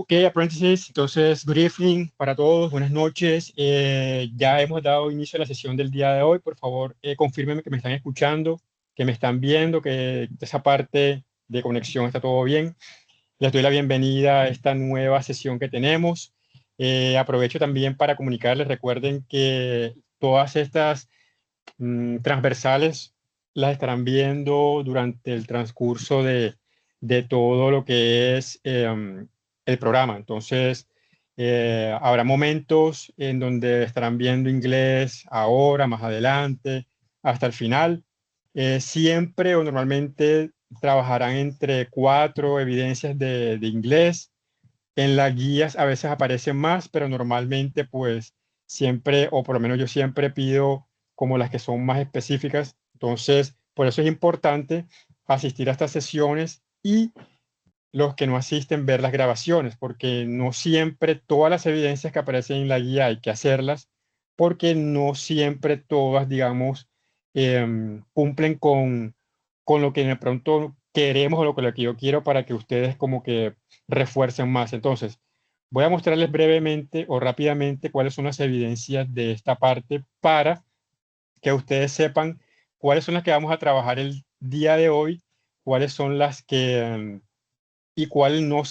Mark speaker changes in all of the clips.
Speaker 1: Ok, apprentices, entonces, good evening para todos, buenas noches. Ya hemos dado inicio a la sesión del día de hoy. Por favor, confírmenme que me están escuchando, que me están viendo, que esa parte de conexión está todo bien. Les doy la bienvenida a esta nueva sesión que tenemos. Aprovecho también para comunicarles, recuerden que todas estas transversales las estarán viendo durante el transcurso de todo lo que es el programa. Entonces, habrá momentos en donde estarán viendo inglés ahora, más adelante, hasta el final. Siempre o normalmente trabajarán entre 4 evidencias de inglés. En las guías a veces aparecen más, pero normalmente pues siempre, o por lo menos yo siempre pido como las que son más específicas. Entonces, por eso es importante asistir a estas sesiones y los que no asisten ver las grabaciones, porque no siempre todas las evidencias que aparecen en la guía hay que hacerlas, porque no siempre todas, digamos, cumplen con lo que de pronto queremos o lo que yo quiero para que ustedes como que refuercen más. Entonces, voy a mostrarles brevemente o rápidamente cuáles son las evidencias de esta parte para que ustedes sepan cuáles son las que vamos a trabajar el día de hoy, cuáles son las que y cuáles no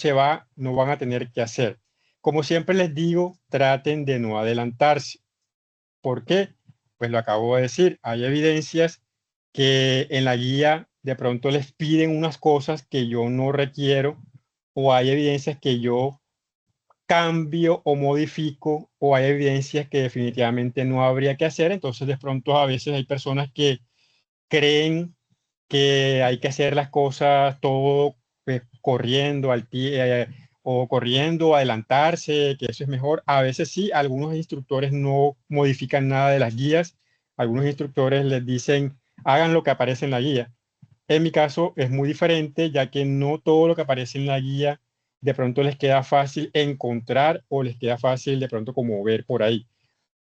Speaker 1: van a tener que hacer. Como siempre les digo, traten de no adelantarse. ¿Por qué? Pues lo acabo de decir, hay evidencias que en la guía de pronto les piden unas cosas que yo no requiero, o hay evidencias que yo cambio o modifico, o hay evidencias que definitivamente no habría que hacer. Entonces de pronto a veces hay personas que creen que hay que hacer las cosas todo corriendo o corriendo, adelantarse, que eso es mejor. A veces sí, algunos instructores no modifican nada de las guías. Algunos instructores les dicen, hagan lo que aparece en la guía. En mi caso es muy diferente, ya que no todo lo que aparece en la guía de pronto les queda fácil encontrar o les queda fácil de pronto como ver por ahí.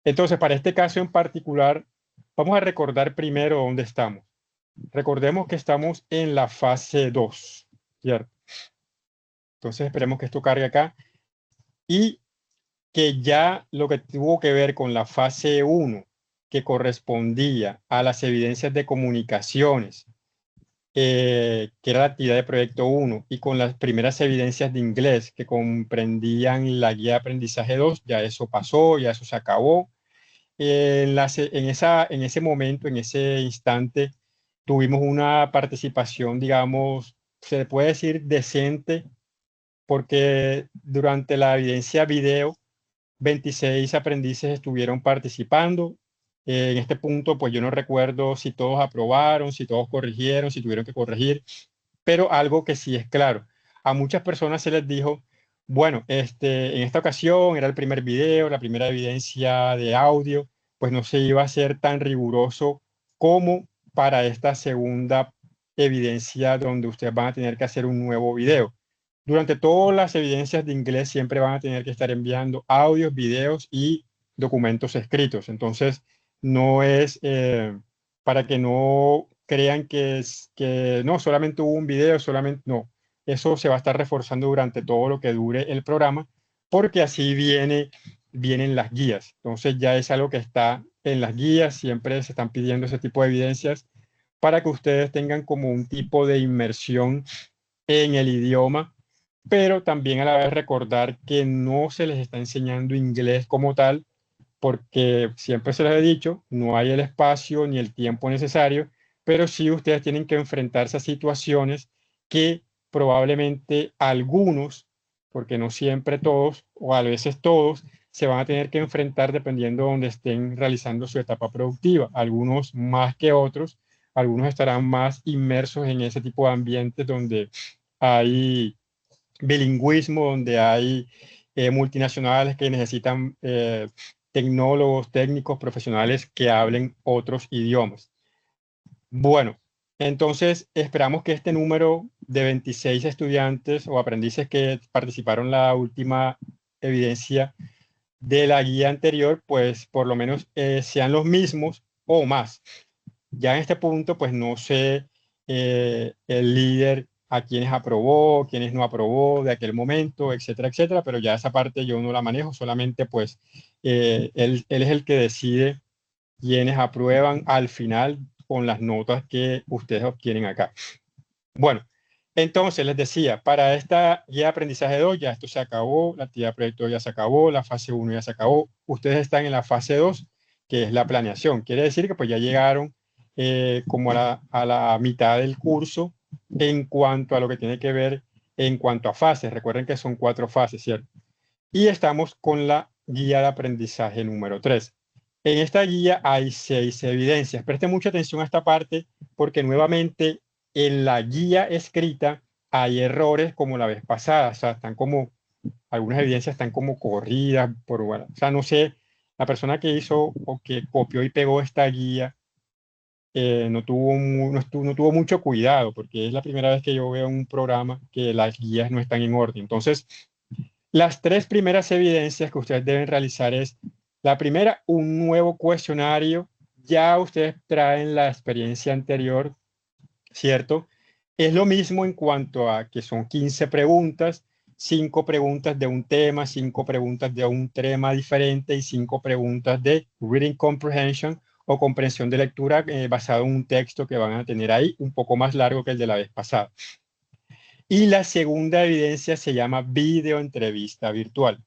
Speaker 1: Entonces, para este caso en particular, vamos a recordar primero dónde estamos. Recordemos que estamos en la fase 2, ¿cierto? Entonces esperemos que esto cargue acá y que ya lo que tuvo que ver con la fase 1, que correspondía a las evidencias de comunicaciones, que era la actividad de proyecto 1, y con las primeras evidencias de inglés que comprendían la guía de aprendizaje 2, ya eso pasó, ya eso se acabó. En ese momento, en ese instante, tuvimos una participación, digamos, se puede decir decente, porque durante la evidencia video, 26 aprendices estuvieron participando. En este punto, pues yo no recuerdo si todos aprobaron, si todos corrigieron, si tuvieron que corregir, pero algo que sí es claro, a muchas personas se les dijo, bueno, en esta ocasión era el primer video, la primera evidencia de audio, pues no se iba a ser tan riguroso como para esta segunda evidencia donde ustedes van a tener que hacer un nuevo video. Durante todas las evidencias de inglés siempre van a tener que estar enviando audios, videos y documentos escritos. Entonces, no es para que no crean que no, solamente hubo un video, solamente no. Eso se va a estar reforzando durante todo lo que dure el programa, porque así vienen las guías. Entonces, ya es algo que está en las guías, siempre se están pidiendo ese tipo de evidencias para que ustedes tengan como un tipo de inmersión en el idioma, pero también a la vez recordar que no se les está enseñando inglés como tal, porque siempre se les he dicho, no hay el espacio ni el tiempo necesario, pero sí ustedes tienen que enfrentarse a situaciones que probablemente algunos, porque no siempre todos, o a veces todos, se van a tener que enfrentar dependiendo de donde estén realizando su etapa productiva. Algunos más que otros, algunos estarán más inmersos en ese tipo de ambientes donde hay bilingüismo, donde hay multinacionales que necesitan tecnólogos, técnicos, profesionales que hablen otros idiomas. Bueno, entonces esperamos que este número de 26 estudiantes o aprendices que participaron en la última evidencia de la guía anterior, pues por lo menos sean los mismos o más. Ya en este punto, pues no sé el líder a quienes aprobó, quienes no aprobó de aquel momento, etcétera, etcétera, pero ya esa parte yo no la manejo, solamente pues él es el que decide quienes aprueban al final con las notas que ustedes obtienen acá. Bueno, entonces les decía, para esta guía de aprendizaje 2 ya esto se acabó, la actividad de proyecto ya se acabó, la fase 1 ya se acabó, ustedes están en la fase 2, que es la planeación. Quiere decir que pues ya llegaron como a la mitad del curso en cuanto a lo que tiene que ver en cuanto a fases. Recuerden que son 4 fases, ¿cierto? Y estamos con la guía de aprendizaje número 3. En esta guía hay 6 evidencias. Presten mucha atención a esta parte porque nuevamente en la guía escrita hay errores como la vez pasada. O sea, están como, algunas evidencias están como corridas por, bueno, o sea, no sé, la persona que hizo o que copió y pegó esta guía no tuvo mucho cuidado porque es la primera vez que yo veo un programa que las guías no están en orden. Entonces, las 3 primeras evidencias que ustedes deben realizar es, la primera, un nuevo cuestionario. Ya ustedes traen la experiencia anterior, ¿cierto? Es lo mismo en cuanto a que son 15 preguntas, 5 preguntas de un tema, 5 preguntas de un tema diferente y 5 preguntas de reading comprehension o comprensión de lectura basado en un texto que van a tener ahí, un poco más largo que el de la vez pasada. Y la segunda evidencia se llama videoentrevista virtual.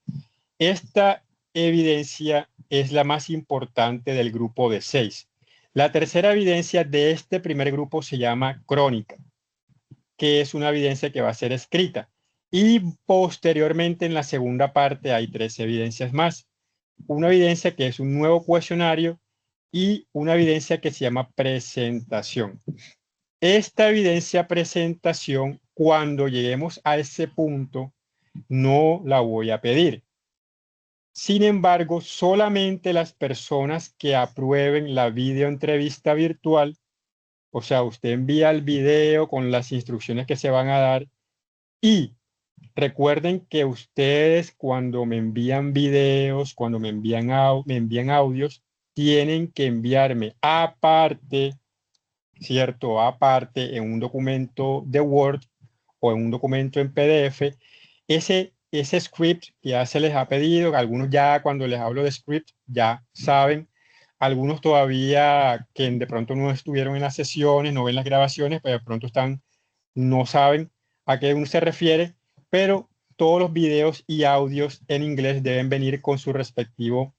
Speaker 1: Esta evidencia es la más importante del grupo de 6. La tercera evidencia de este primer grupo se llama crónica, que es una evidencia que va a ser escrita. Y posteriormente en la segunda parte hay 3 evidencias más. Una evidencia que es un nuevo cuestionario y una evidencia que se llama presentación. Esta evidencia presentación, cuando lleguemos a ese punto, no la voy a pedir. Sin embargo, solamente las personas que aprueben la videoentrevista virtual, o sea, usted envía el video con las instrucciones que se van a dar y recuerden que ustedes cuando me envían videos, cuando me envían audios, tienen que enviarme aparte, ¿cierto? Aparte en un documento de Word o en un documento en PDF, ese script que ya se les ha pedido, algunos ya cuando les hablo de script ya saben, algunos todavía que de pronto no estuvieron en las sesiones, no ven las grabaciones, pero de pronto no saben a qué uno se refiere, pero todos los videos y audios en inglés deben venir con su respectivo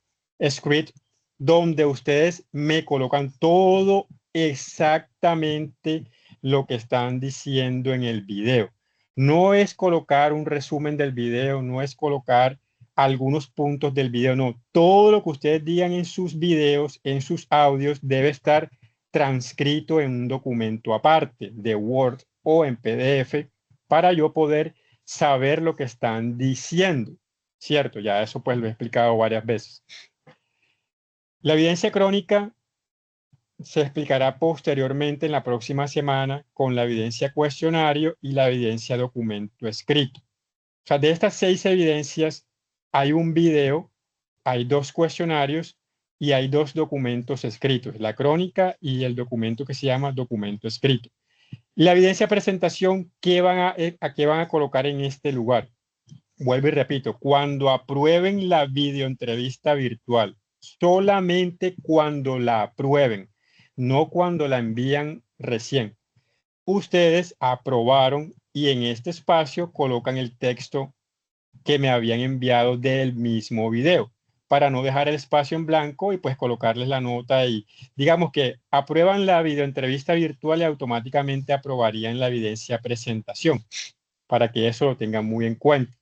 Speaker 1: script, donde ustedes me colocan todo exactamente lo que están diciendo en el video. No es colocar un resumen del video, no es colocar algunos puntos del video, no. Todo lo que ustedes digan en sus videos, en sus audios, debe estar transcrito en un documento aparte de Word o en PDF para yo poder saber lo que están diciendo. Cierto, ya eso pues lo he explicado varias veces. La evidencia crónica se explicará posteriormente en la próxima semana con la evidencia cuestionario y la evidencia documento escrito. O sea, de estas 6 evidencias hay un video, hay 2 cuestionarios y hay 2 documentos escritos, la crónica y el documento que se llama documento escrito. La evidencia presentación, ¿a qué van a colocar en este lugar? Vuelvo y repito, cuando aprueben la videoentrevista virtual, solamente cuando la aprueben, no cuando la envían recién. Ustedes aprobaron y en este espacio colocan el texto que me habían enviado del mismo video para no dejar el espacio en blanco y pues colocarles la nota y digamos que aprueban la videoentrevista virtual y automáticamente aprobarían la evidencia presentación para que eso lo tengan muy en cuenta.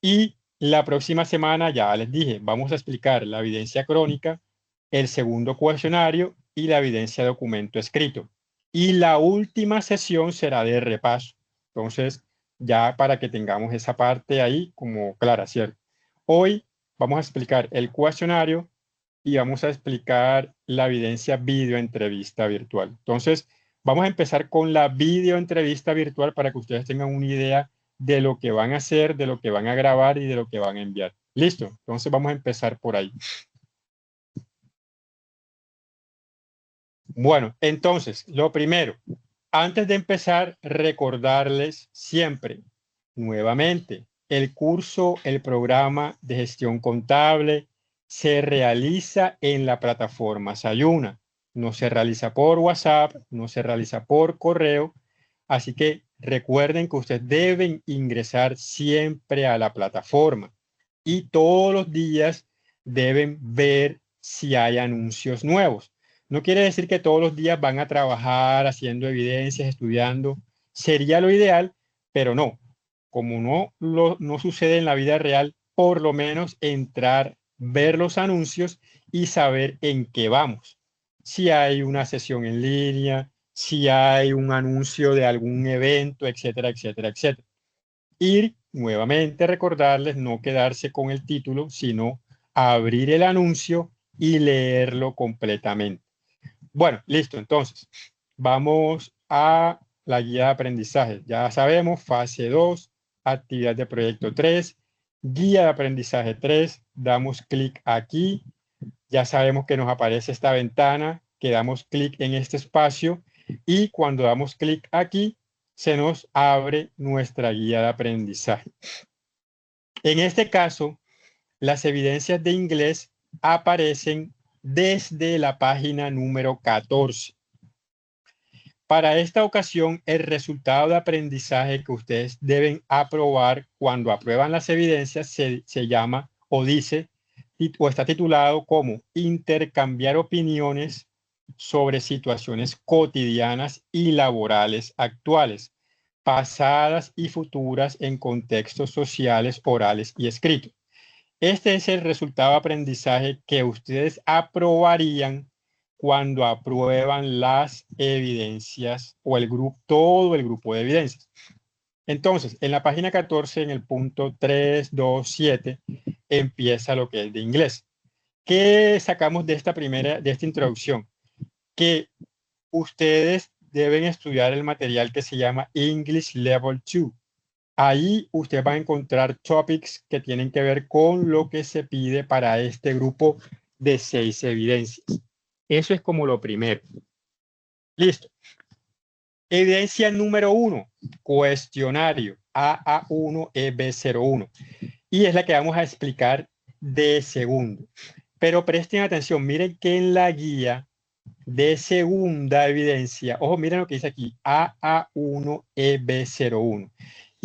Speaker 1: Y la próxima semana, ya les dije, vamos a explicar la evidencia crónica, el segundo cuestionario y la evidencia documento escrito. Y la última sesión será de repaso. Entonces, ya para que tengamos esa parte ahí como clara, ¿cierto? Hoy vamos a explicar el cuestionario y vamos a explicar la evidencia video entrevista virtual. Entonces, vamos a empezar con la video entrevista virtual para que ustedes tengan una idea de lo que van a hacer, de lo que van a grabar y de lo que van a enviar. ¿Listo? Entonces vamos a empezar por ahí. Bueno, entonces, lo primero, Antes de empezar, recordarles siempre, nuevamente, el curso, el programa de gestión contable se realiza en la plataforma Sayuna. No se realiza por WhatsApp, no se realiza por correo. Así que recuerden que ustedes deben ingresar siempre a la plataforma y todos los días deben ver si hay anuncios nuevos. No quiere decir que todos los días van a trabajar haciendo evidencias, estudiando. Sería lo ideal, pero no. Como no sucede en la vida real, por lo menos entrar, ver los anuncios y saber en qué vamos. Si hay una sesión en línea, si hay un anuncio de algún evento, etcétera, etcétera, etcétera. Ir nuevamente, recordarles, no quedarse con el título, sino abrir el anuncio y leerlo completamente. Bueno, listo. Entonces, vamos a la guía de aprendizaje. Ya sabemos, fase 2, actividad de proyecto 3, guía de aprendizaje 3. Damos clic aquí. Ya sabemos que nos aparece esta ventana, que damos clic en este espacio y cuando damos clic aquí, se nos abre nuestra guía de aprendizaje. En este caso, las evidencias de inglés aparecen desde la página número 14. Para esta ocasión, el resultado de aprendizaje que ustedes deben aprobar cuando aprueban las evidencias se llama o dice o está titulado como intercambiar opiniones sobre situaciones cotidianas y laborales actuales, pasadas y futuras en contextos sociales, orales y escritos. Este es el resultado de aprendizaje que ustedes aprobarían cuando aprueban las evidencias o el grupo, todo el grupo de evidencias. Entonces, en la página 14, en el punto 327, empieza lo que es de inglés. ¿Qué sacamos de esta introducción? Que ustedes deben estudiar el material que se llama English Level 2. Ahí usted va a encontrar topics que tienen que ver con lo que se pide para este grupo de 6 evidencias. Eso es como lo primero. Listo. Evidencia número 1, cuestionario AA1EB01. Y es la que vamos a explicar de segundo. Pero presten atención, miren que en la guía de segunda evidencia, ojo, miren lo que dice aquí, AA1EB01.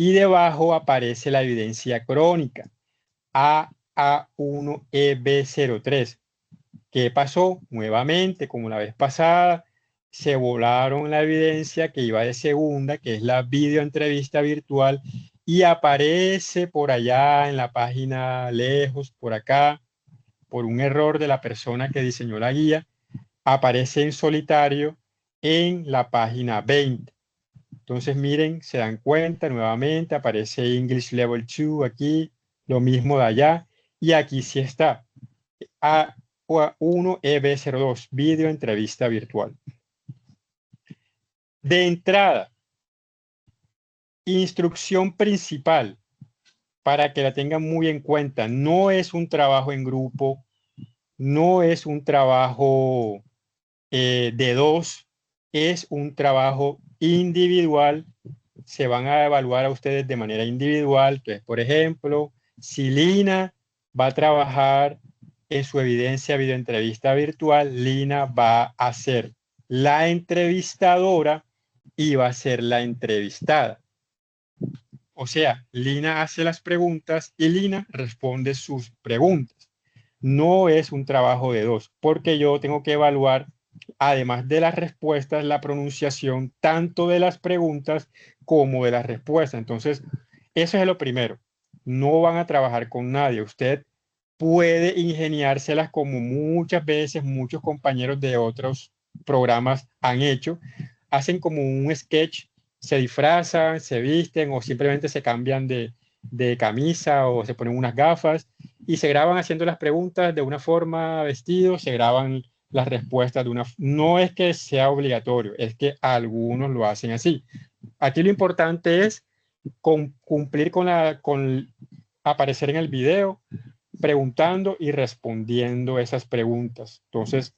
Speaker 1: Y debajo aparece la evidencia crónica, AA1EB03. ¿Qué pasó? Nuevamente, como la vez pasada, se volaron la evidencia que iba de segunda, que es la videoentrevista virtual, y aparece por allá en la página lejos, por acá, por un error de la persona que diseñó la guía, aparece en solitario en la página 20. Entonces, miren, se dan cuenta, nuevamente aparece English Level 2 aquí, lo mismo de allá, y aquí sí está. A1EB02, video entrevista virtual. De entrada, instrucción principal, para que la tengan muy en cuenta, no es un trabajo en grupo, no es un trabajo de dos, es un trabajo individual. Se van a evaluar a ustedes de manera individual. Entonces, por ejemplo, si Lina va a trabajar en su evidencia videoentrevista virtual, Lina va a ser la entrevistadora y va a ser la entrevistada. O sea, Lina hace las preguntas y Lina responde sus preguntas. No es un trabajo de dos, porque yo tengo que evaluar, además de las respuestas, la pronunciación tanto de las preguntas como de las respuestas. Entonces, eso es lo primero. No van a trabajar con nadie. Usted puede ingeniárselas como muchas veces muchos compañeros de otros programas han hecho. Hacen como un sketch, se disfrazan, se visten o simplemente se cambian de camisa o se ponen unas gafas y se graban haciendo las preguntas de una forma vestidos, se graban las respuestas de una... No es que sea obligatorio, es que algunos lo hacen así. Aquí lo importante es cumplir con aparecer en el video, preguntando y respondiendo esas preguntas. Entonces,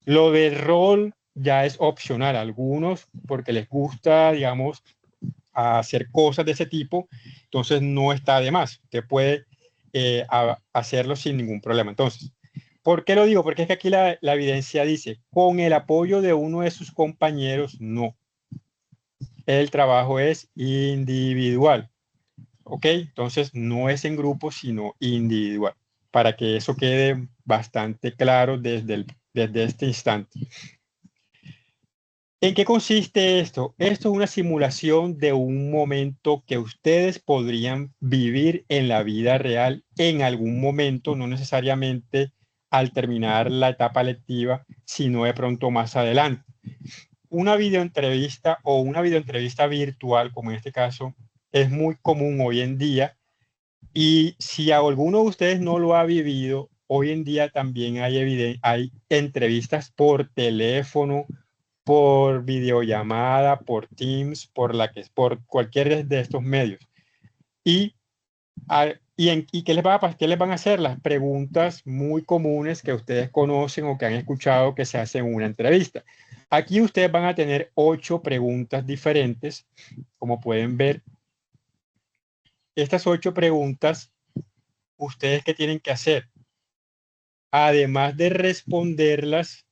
Speaker 1: lo del rol ya es opcional. Algunos, porque les gusta, digamos, hacer cosas de ese tipo, entonces no está de más. Usted puede hacerlo sin ningún problema. Entonces, ¿por qué lo digo? Porque es que aquí la evidencia dice, con el apoyo de uno de sus compañeros, no. El trabajo es individual. ¿Ok? Entonces, no es en grupo, sino individual. Para que eso quede bastante claro desde este instante. ¿En qué consiste esto? Esto es una simulación de un momento que ustedes podrían vivir en la vida real en algún momento, no necesariamente al terminar la etapa lectiva, sino de pronto más adelante. Una videoentrevista o una videoentrevista virtual, como en este caso, es muy común hoy en día, y si alguno de ustedes no lo ha vivido, hoy en día también hay entrevistas por teléfono, por videollamada, por Teams, por cualquier de estos medios. Y, y qué qué les van a hacer? Las preguntas muy comunes que ustedes conocen o que han escuchado que se hacen en una entrevista. Aquí ustedes van a tener 8 preguntas diferentes. Como pueden ver, estas 8 preguntas, ¿ustedes qué tienen que hacer? Además de responderlas,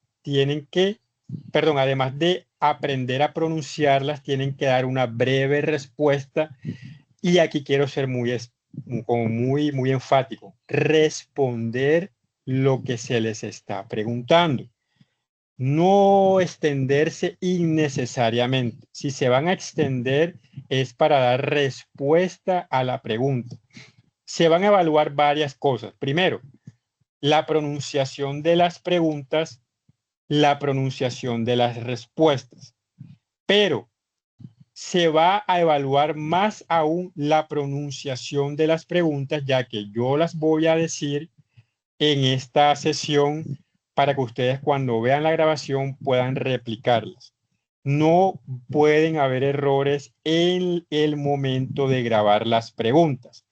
Speaker 1: además de aprender a pronunciarlas, tienen que dar una breve respuesta. Y aquí quiero ser muy enfático. Responder lo que se les está preguntando. No extenderse innecesariamente. Si se van a extender, es para dar respuesta a la pregunta. Se van a evaluar varias cosas. Primero, la pronunciación de las preguntas, la pronunciación de las respuestas. Pero se va a evaluar más aún la pronunciación de las preguntas, ya que yo las voy a decir en esta sesión para que ustedes cuando vean la grabación puedan replicarlas. No pueden haber errores en el momento de grabar las preguntas.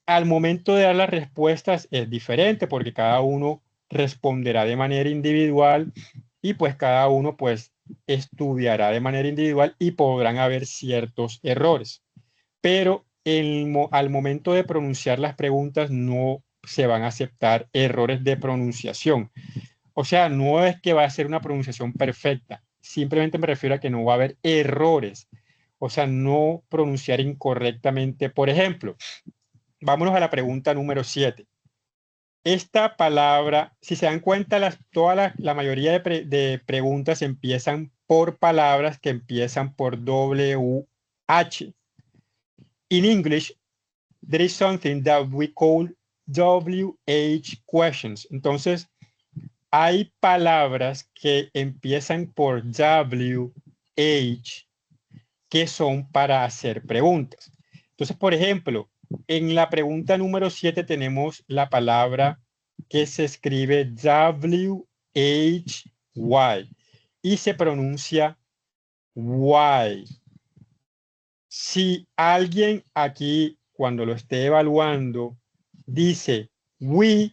Speaker 1: Al momento de dar las respuestas es diferente porque cada uno responderá de manera individual y pues cada uno pues estudiará de manera individual y podrán haber ciertos errores. Pero al momento de pronunciar las preguntas no se van a aceptar errores de pronunciación. O sea, no es que va a ser una pronunciación perfecta, simplemente me refiero a que no va a haber errores. O sea, no pronunciar incorrectamente. Por ejemplo, vámonos a la pregunta número 7. Esta palabra, si se dan cuenta, la mayoría de preguntas empiezan por palabras que empiezan por WH. In English, there is something that we call WH questions. Entonces, hay palabras que empiezan por WH que son para hacer preguntas. Entonces, por ejemplo, en la pregunta número 7 tenemos la palabra que se escribe WHY y se pronuncia why. Si alguien aquí, cuando lo esté evaluando, dice we,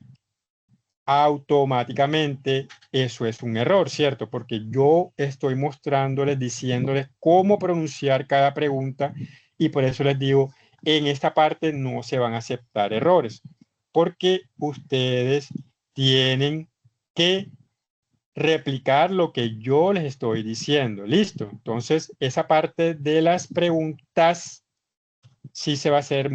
Speaker 1: automáticamente eso es un error, ¿cierto? Porque yo estoy mostrándoles, diciéndoles cómo pronunciar cada pregunta y por eso les digo, en esta parte no se van a aceptar errores, porque ustedes tienen que replicar lo que yo les estoy diciendo. ¿Listo? Entonces, esa parte de las preguntas sí se va a hacer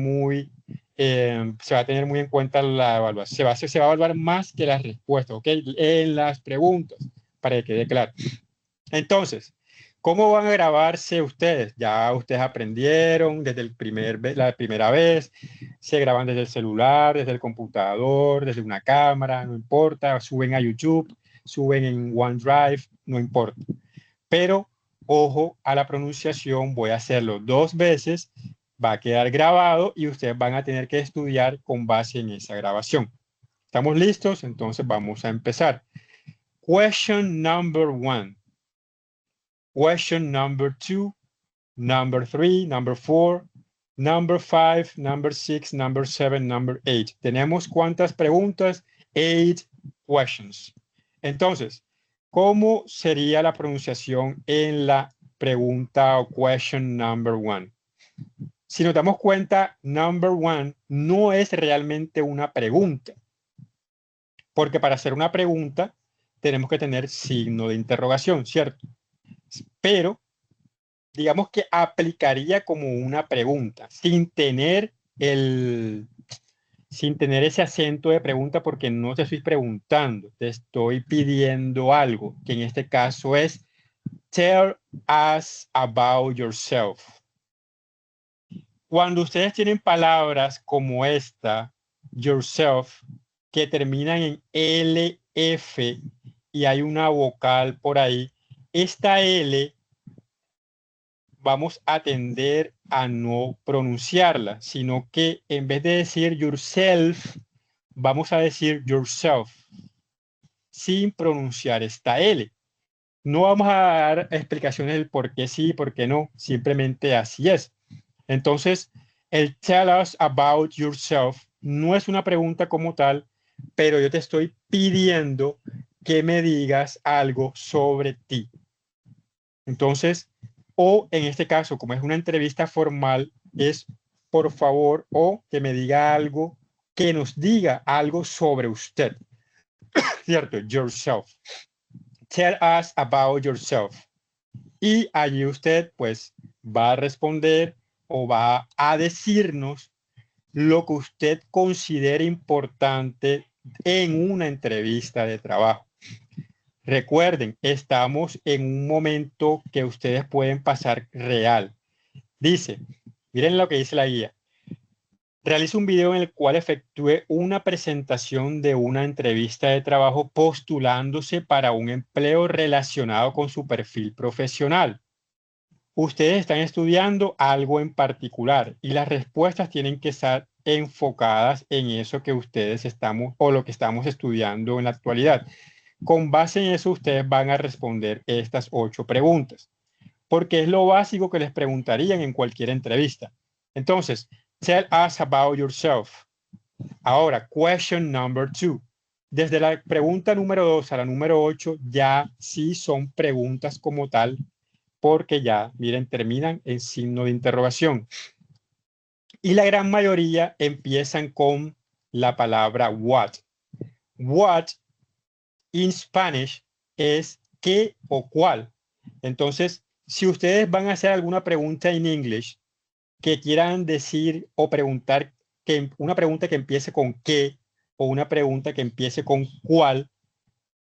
Speaker 1: se va a tener muy en cuenta la evaluación. Se va a evaluar más que las respuestas, ¿ok? En las preguntas, para que quede claro. Entonces, ¿cómo van a grabarse ustedes? Ya ustedes aprendieron desde la primera vez, se graban desde el celular, desde el computador, desde una cámara, no importa, suben a YouTube, suben en OneDrive, no importa. Pero ojo a la pronunciación, voy a hacerlo 2 veces, va a quedar grabado y ustedes van a tener que estudiar con base en esa grabación. ¿Estamos listos? Entonces vamos a empezar. Question number 1. Question number 2. Number 3. Number 4. Number 5. Number 6. Number 7. Number 8. ¿Tenemos cuántas preguntas? 8 questions. Entonces, ¿Cómo sería la pronunciación en la pregunta o question number one? Si nos damos cuenta, number one no es realmente una pregunta, porque para hacer una pregunta tenemos que tener signo de interrogación, ¿cierto? Pero digamos que aplicaría como una pregunta, sin tener ese acento de pregunta, porque no te estoy preguntando, te estoy pidiendo algo, que en este caso es tell us about yourself. Cuando ustedes tienen palabras como esta, yourself, que terminan en LF y hay una vocal por ahí, esta L vamos a tender a no pronunciarla, sino que en vez de decir yourself, vamos a decir yourself, sin pronunciar esta L. No vamos a dar explicaciones del por qué sí y por qué no, simplemente así es. Entonces, el tell us about yourself no es una pregunta como tal, pero yo te estoy pidiendo que me digas algo sobre ti. Entonces, o en este caso, como es una entrevista formal, es por favor o que me diga algo, que nos diga algo sobre usted, ¿cierto? Yourself. Tell us about yourself. Y allí usted pues va a responder o va a decirnos lo que usted considere importante en una entrevista de trabajo. Recuerden, estamos en un momento que ustedes pueden pasar real. Dice, miren lo que dice la guía. Realiza un video en el cual efectúe una presentación de una entrevista de trabajo postulándose para un empleo relacionado con su perfil profesional. Ustedes están estudiando algo en particular y las respuestas tienen que estar enfocadas en eso que ustedes estamos o lo que estamos estudiando en la actualidad. Con base en eso, ustedes van a responder estas 8 preguntas, porque es lo básico que les preguntarían en cualquier entrevista. Entonces, tell us about yourself. Ahora, question number 2. Desde la pregunta número 2 a la número 8, ya sí son preguntas como tal, porque ya, miren, terminan en signo de interrogación. Y la gran mayoría empiezan con la palabra what. What in Spanish es qué o cuál. Entonces, si ustedes van a hacer alguna pregunta en English que quieran decir o preguntar, que una pregunta que empiece con qué o una pregunta que empiece con cuál,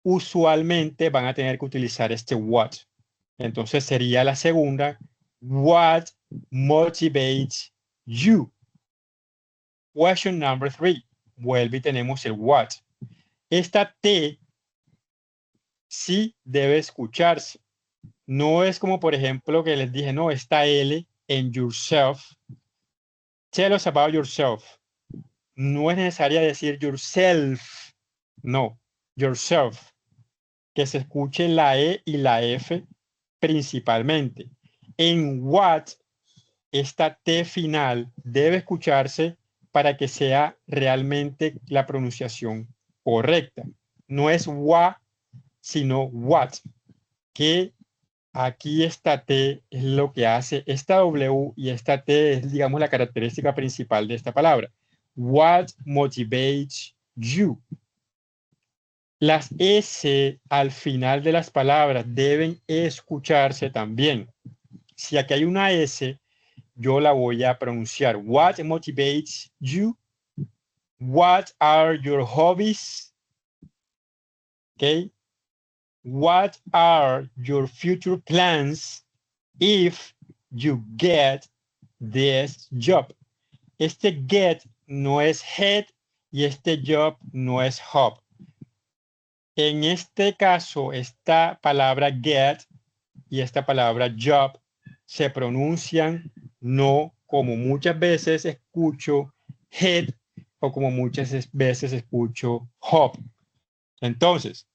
Speaker 1: usualmente van a tener que utilizar este what. Entonces sería la segunda, what motivates you. Question number 3, vuelve y tenemos el what. Esta T sí debe escucharse. No es como, por ejemplo, que les dije, no, esta L en yourself. Tell us about yourself. No es necesario decir yourself. No, yourself. Que se escuche la E y la F principalmente. En what, esta T final debe escucharse para que sea realmente la pronunciación correcta. No es wa, sino what. Que aquí esta T es lo que hace, esta W y esta T es, digamos, la característica principal de esta palabra. What motivates you? Las S al final de las palabras deben escucharse también. Si aquí hay una S, yo la voy a pronunciar. What motivates you? What are your hobbies? Okay. What are your future plans if you get this job? Este get no es head y este job no es hub. En este caso, esta palabra get y esta palabra job se pronuncian no como muchas veces escucho head o como muchas veces escucho hub. Entonces,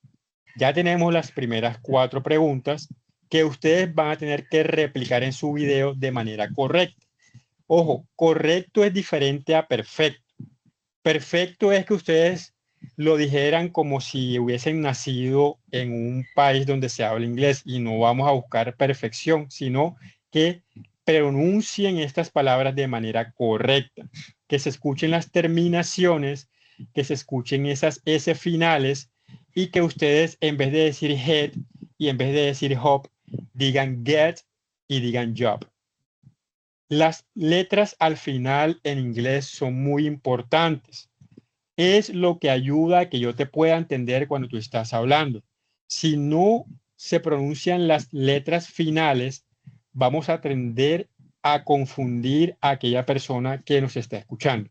Speaker 1: ya tenemos las primeras 4 preguntas que ustedes van a tener que replicar en su video de manera correcta. Ojo, correcto es diferente a perfecto. Perfecto es que ustedes lo dijeran como si hubiesen nacido en un país donde se habla inglés, y no vamos a buscar perfección, sino que pronuncien estas palabras de manera correcta, que se escuchen las terminaciones, que se escuchen esas S finales, y que ustedes, en vez de decir head y en vez de decir hop, digan get y digan job. Las letras al final en inglés son muy importantes. Es lo que ayuda a que yo te pueda entender cuando tú estás hablando. Si no se pronuncian las letras finales, vamos a tender a confundir a aquella persona que nos está escuchando.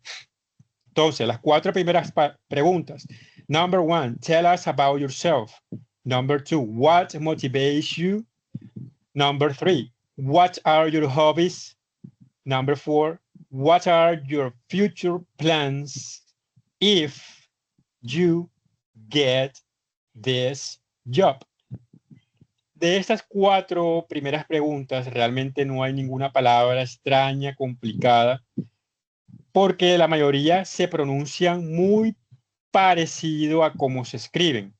Speaker 1: Entonces, las cuatro primeras preguntas. Number one, tell us about yourself. Number two, what motivates you? Number three, what are your hobbies? Number four, what are your future plans if you get this job? De estas cuatro primeras preguntas, realmente no hay ninguna palabra extraña, complicada, porque la mayoría se pronuncian muy parecido a cómo se escriben.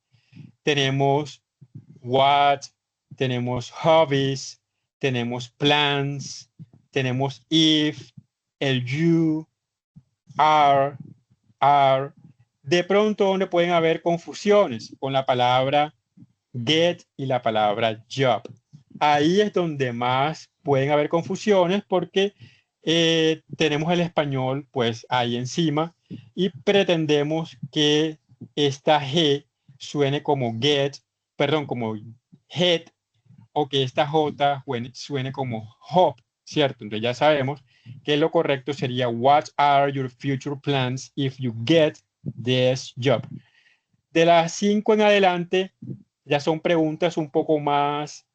Speaker 1: Tenemos what, tenemos hobbies, tenemos plans, tenemos if, el you, are. De pronto, donde pueden haber confusiones con la palabra get y la palabra job. Ahí es donde más pueden haber confusiones, porque tenemos el español pues ahí encima y pretendemos que esta G suene como get, perdón, como head, o que esta J suene como hop, ¿cierto? Entonces ya sabemos que lo correcto sería what are your future plans if you get this job. De las 5 en adelante ya son preguntas un poco más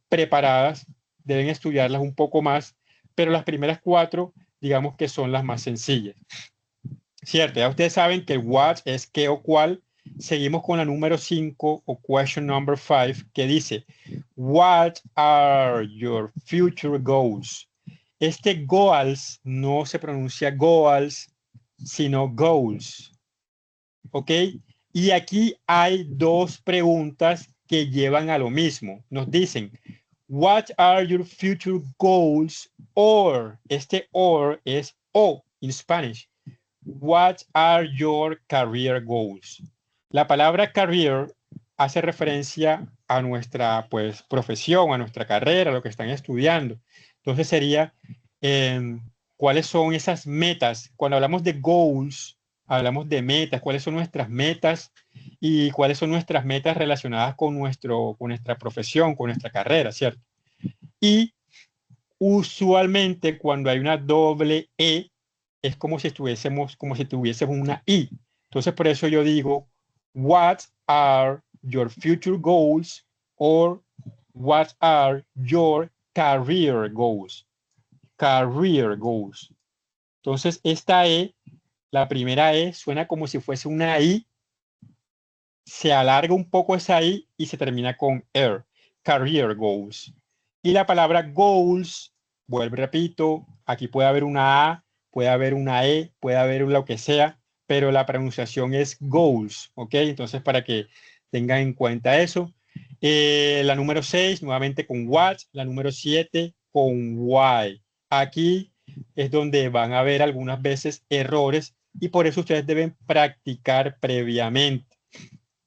Speaker 1: preparadas, deben estudiarlas un poco más, pero las primeras 4 digamos que son las más sencillas. Cierto, ya ustedes saben que el what es qué o cuál. Seguimos con la número 5 o question number 5, que dice what are your future goals? Este goals no se pronuncia goals, sino goals. ¿Ok? Y aquí hay dos preguntas que llevan a lo mismo. Nos dicen, what are your future goals? Or, este or es o en Spanish. What are your career goals? La palabra career hace referencia a nuestra pues profesión, a nuestra carrera, a lo que están estudiando. Entonces sería, ¿cuáles son esas metas? Cuando hablamos de goals, hablamos de metas, cuáles son nuestras metas y cuáles son nuestras metas relacionadas con nuestra profesión, con nuestra carrera, ¿cierto? Y usualmente cuando hay una doble E, es como si tuviésemos una I. Entonces, por eso yo digo, what are your future goals? Or what are your career goals? Career goals. Entonces, esta E, la primera E, suena como si fuese una I, se alarga un poco esa I y se termina con er, career goals. Y la palabra goals, vuelvo y repito, aquí puede haber una A, puede haber una E, puede haber lo que sea, pero la pronunciación es goals, ¿ok? Entonces, para que tengan en cuenta eso. La número 6, nuevamente con what, la número 7 con why. Aquí es donde van a haber algunas veces errores y por eso ustedes deben practicar previamente.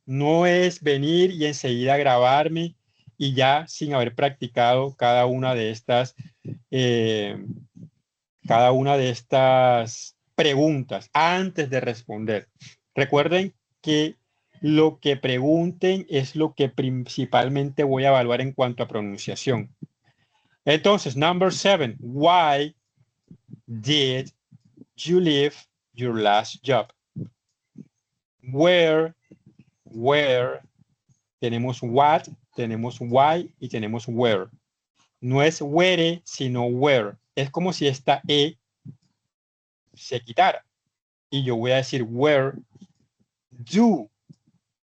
Speaker 1: No es venir y enseguida grabarme y ya sin haber practicado eh, cada una de estas preguntas antes de responder. Recuerden que lo que pregunten es lo que principalmente voy a evaluar en cuanto a pronunciación. Entonces, number 7, why did you leave your last job? Where, tenemos what, tenemos why y tenemos where. No es where, sino where. Es como si esta E se quitara. Y yo voy a decir, where do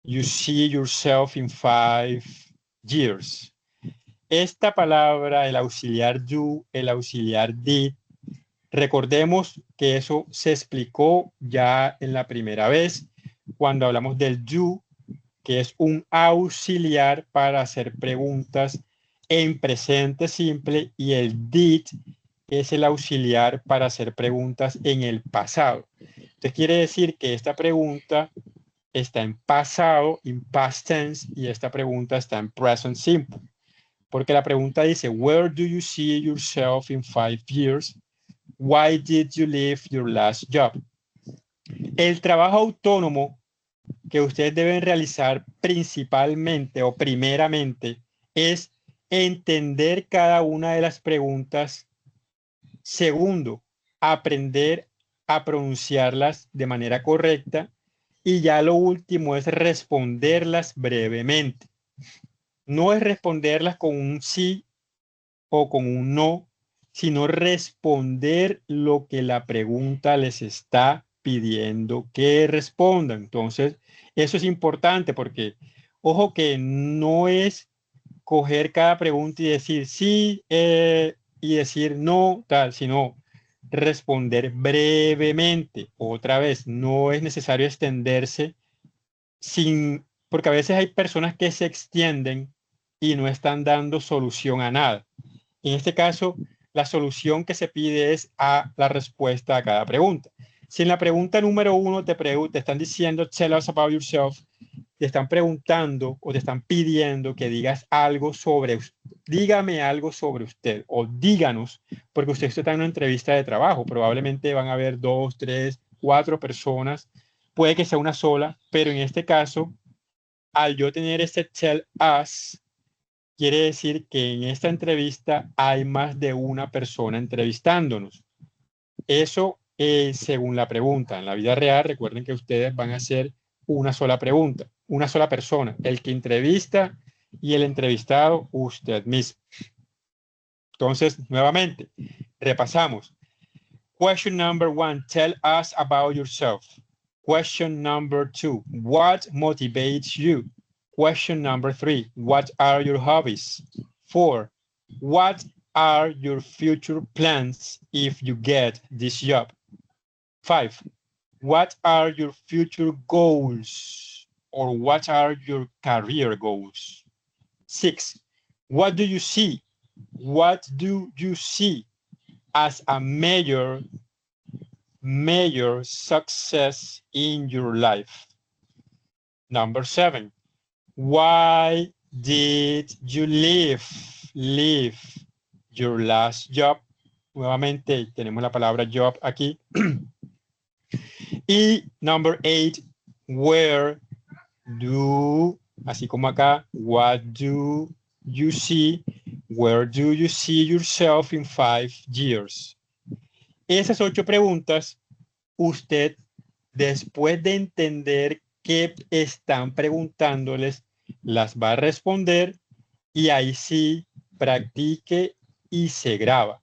Speaker 1: you see yourself in 5 years? Esta palabra, el auxiliar do, el auxiliar did, recordemos que eso se explicó ya en la primera vez. cuando hablamos del do, que es un auxiliar para hacer preguntas en presente simple, y el did es el auxiliar para hacer preguntas en el pasado. Entonces quiere decir que esta pregunta está en pasado, en past tense, y esta pregunta está en present simple. Porque la pregunta dice, where do you see yourself in 5 years? Why did you leave your last job? El trabajo autónomo que ustedes deben realizar principalmente o primeramente es entender cada una de las preguntas. Segundo, aprender a pronunciarlas de manera correcta. Y ya lo último es responderlas brevemente. No es responderlas con un sí o con un no, sino responder lo que la pregunta les está pidiendo que respondan. Entonces, eso es importante porque, ojo, que no es coger cada pregunta y decir sí y decir no, tal, sino responder brevemente. Otra vez, no es necesario extenderse sin, porque a veces hay personas que se extienden y no están dando solución a nada. En este caso, la solución que se pide es a la respuesta a cada pregunta. Si en la pregunta número 1 te están diciendo tell us about yourself, te están preguntando o te están pidiendo que digas algo sobre usted. Dígame algo sobre usted o díganos, porque usted está en una entrevista de trabajo. Probablemente van a haber 2, 3, 4 personas. Puede que sea una sola, pero en este caso, al yo tener este tell us, quiere decir que en esta entrevista hay más de una persona entrevistándonos. Eso según la pregunta. En la vida real, recuerden que ustedes van a hacer una sola pregunta, una sola persona, el que entrevista y el entrevistado, usted mismo. Entonces, nuevamente, repasamos. Question number 1, tell us about yourself. Question number 2, what motivates you? Question number 3, what are your hobbies? 4, what are your future plans if you get this job? 5, what are your future goals or what are your career goals? 6, what do you see? What do you see as a major success in your life? Number 7, why did you leave your last job? Nuevamente tenemos la palabra job aquí. Y number 8, where do, así como acá, what do you see, where do you see yourself in 5 years? Esas 8 preguntas, usted, después de entender qué están preguntándoles, las va a responder y ahí sí practique y se graba.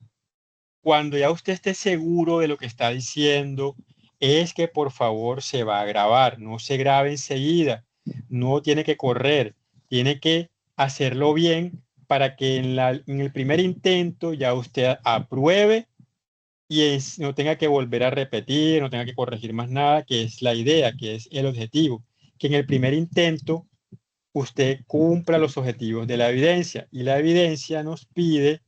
Speaker 1: Cuando ya usted esté seguro de lo que está diciendo, es que por favor se va a grabar, no se grabe enseguida, no tiene que correr, tiene que hacerlo bien para que en el primer intento ya usted apruebe y no tenga que volver a repetir, no tenga que corregir más nada, que es la idea, que es el objetivo, que en el primer intento usted cumpla los objetivos de la evidencia, y la evidencia nos pide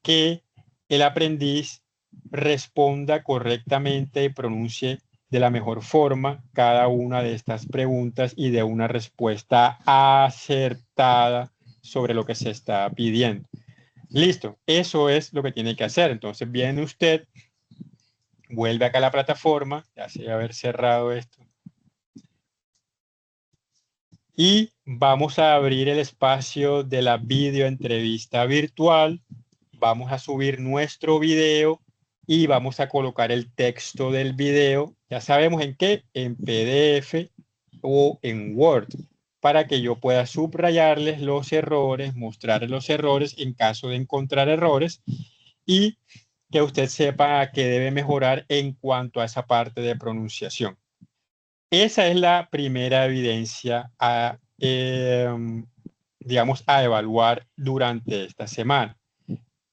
Speaker 1: que el aprendiz responda correctamente y pronuncie de la mejor forma cada una de estas preguntas y de una respuesta acertada sobre lo que se está pidiendo. Listo, eso es lo que tiene que hacer. Entonces viene usted, vuelve acá a la plataforma, ya se debe haber cerrado esto, y vamos a abrir el espacio de la videoentrevista virtual. Vamos a subir nuestro video y vamos a colocar el texto del video. Ya sabemos en qué, en PDF o en Word, para que yo pueda subrayarles los errores, mostrarles los errores en caso de encontrar errores y que usted sepa que debe mejorar en cuanto a esa parte de pronunciación. Esa es la primera evidencia digamos, a evaluar durante esta semana.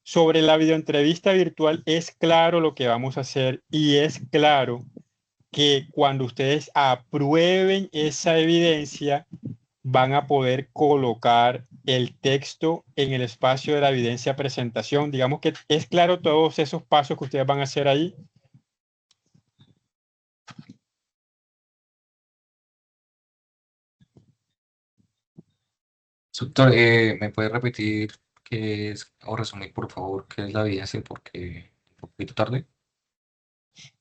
Speaker 1: Sobre la videoentrevista virtual es claro lo que vamos a hacer y es claro que cuando ustedes aprueben esa evidencia, van a poder colocar el texto en el espacio de la evidencia presentación. Digamos que es claro todos esos pasos que ustedes van a hacer ahí.
Speaker 2: Doctor, ¿me puede repetir qué es, o resumir, por favor, qué es la evidencia? Porque un poquito tarde.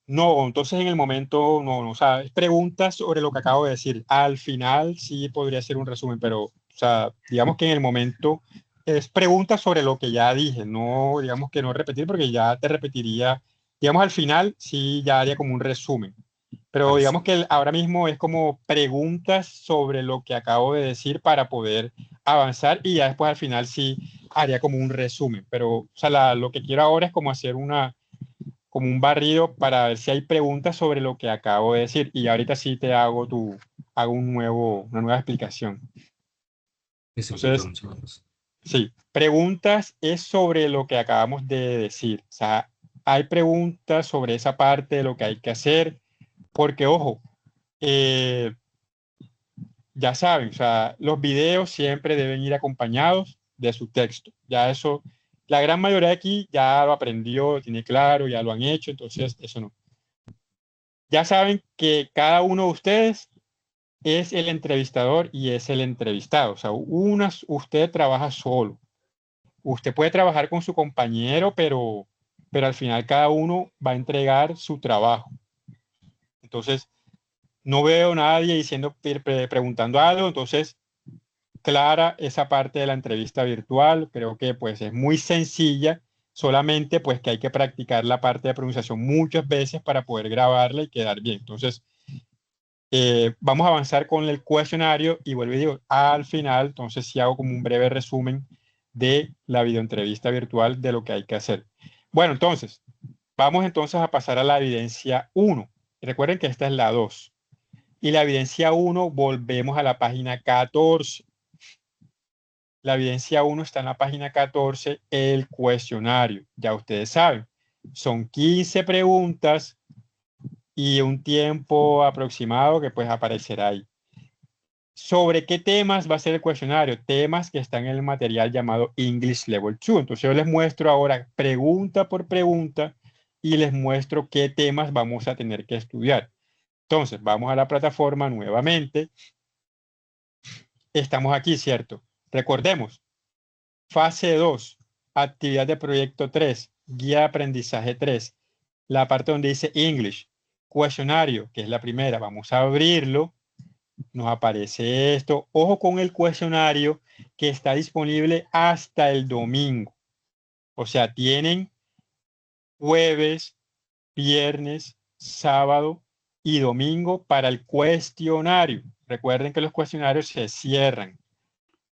Speaker 1: No, entonces en el momento no, o sea, es preguntas sobre lo que acabo de decir. Al final sí podría ser un resumen, pero, o sea, digamos que en el momento es preguntas sobre lo que ya dije, no, digamos que no repetir porque ya te repetiría, digamos al final sí ya haría como un resumen, pero
Speaker 2: Bueno,
Speaker 1: digamos que ahora mismo es como preguntas sobre lo que acabo de decir para poder avanzar y ya después al final sí haría como un resumen, pero, o sea, lo que quiero ahora es como hacer como un barrido para ver si hay preguntas sobre lo que acabo de decir. Y ahorita sí te hago una nueva explicación.
Speaker 2: es un doctor,
Speaker 1: Entonces,
Speaker 2: muchas gracias.
Speaker 1: sí, preguntas es sobre lo que acabamos de decir. O sea, hay preguntas sobre esa parte de lo que hay que hacer, porque ojo, eh, ya saben, o sea, los videos siempre deben ir acompañados de su texto. Ya eso, la gran mayoría de aquí ya lo aprendió, lo tiene claro, ya lo han hecho, entonces eso no. Ya saben que cada uno de ustedes es el entrevistador y es el entrevistado. O sea, usted trabaja solo. Usted puede trabajar con su compañero, pero al final cada uno va a entregar su trabajo. Entonces, no veo a nadie diciendo, preguntando algo. Entonces, clara esa parte de la entrevista virtual. Creo que pues es muy sencilla. Solamente pues que hay que practicar la parte de pronunciación muchas veces para poder grabarla y quedar bien. Entonces, vamos a avanzar con el cuestionario y vuelvo y digo, al final, entonces sí hago como un breve resumen de la videoentrevista virtual de lo que hay que hacer. Bueno, entonces, vamos entonces a pasar a la evidencia 1. Recuerden que esta es la 2. Y la evidencia 1, volvemos a la página 14. La evidencia 1 está en la página 14, el cuestionario. Ya ustedes saben, son 15 preguntas y un tiempo aproximado que pues aparecerá ahí. ¿Sobre qué temas va a ser el cuestionario? Temas que están en el material llamado English Level 2. Entonces yo les muestro ahora pregunta por pregunta y les muestro qué temas vamos a tener que estudiar. Entonces vamos a la plataforma nuevamente. Estamos aquí, ¿cierto? Recordemos, fase 2, actividad de proyecto 3, guía de aprendizaje 3, la parte donde dice English, cuestionario, que es la primera. Vamos a abrirlo. Nos aparece esto. Ojo con el cuestionario que está disponible hasta el domingo. O sea, tienen jueves, viernes, sábado y domingo para el cuestionario. Recuerden que los cuestionarios se cierran.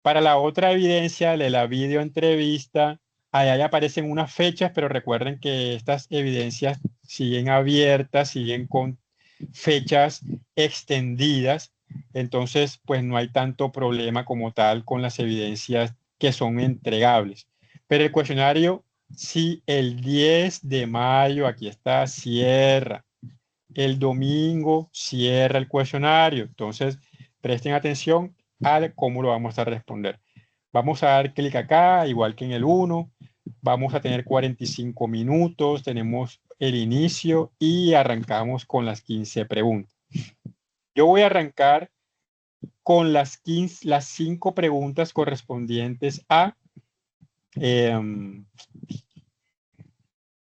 Speaker 1: Para la otra evidencia de la videoentrevista, allá aparecen unas fechas, pero recuerden que estas evidencias siguen abiertas, siguen con fechas extendidas, entonces pues no hay tanto problema como tal con las evidencias que son entregables. Pero el cuestionario, sí, el 10 de mayo, aquí está, cierra. El domingo cierra el cuestionario. Entonces, presten atención a cómo lo vamos a responder. Vamos a dar clic acá, igual que en el 1. Vamos a tener 45 minutos. Tenemos el inicio y arrancamos con las 15 preguntas. Yo voy a arrancar con las 5 preguntas correspondientes a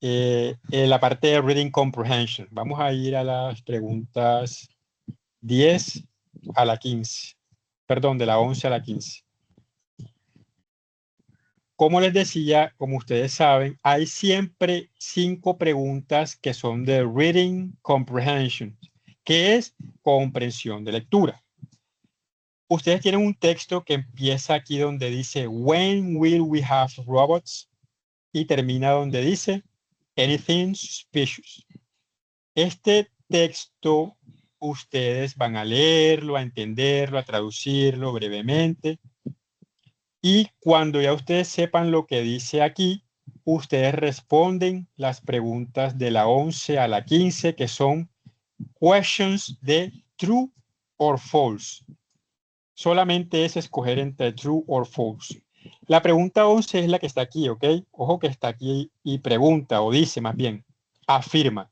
Speaker 1: la parte de Reading Comprehension. Vamos a ir a las preguntas 10 a la 15. Perdón, de la 11 a la 15. Como les decía, como ustedes saben, hay siempre 5 preguntas que son de Reading Comprehension, que es comprensión de lectura. Ustedes tienen un texto que empieza aquí donde dice When will we have robots? Y termina donde dice Anything suspicious. Este texto ustedes van a leerlo, a entenderlo, a traducirlo brevemente. Y cuando ya ustedes sepan lo que dice aquí, ustedes responden las preguntas de la 11 a la 15, que son questions de true or false. Solamente es escoger entre true or false. La pregunta 11 es la que está aquí, ¿ok? Ojo que está aquí y pregunta, o dice más bien, afirma.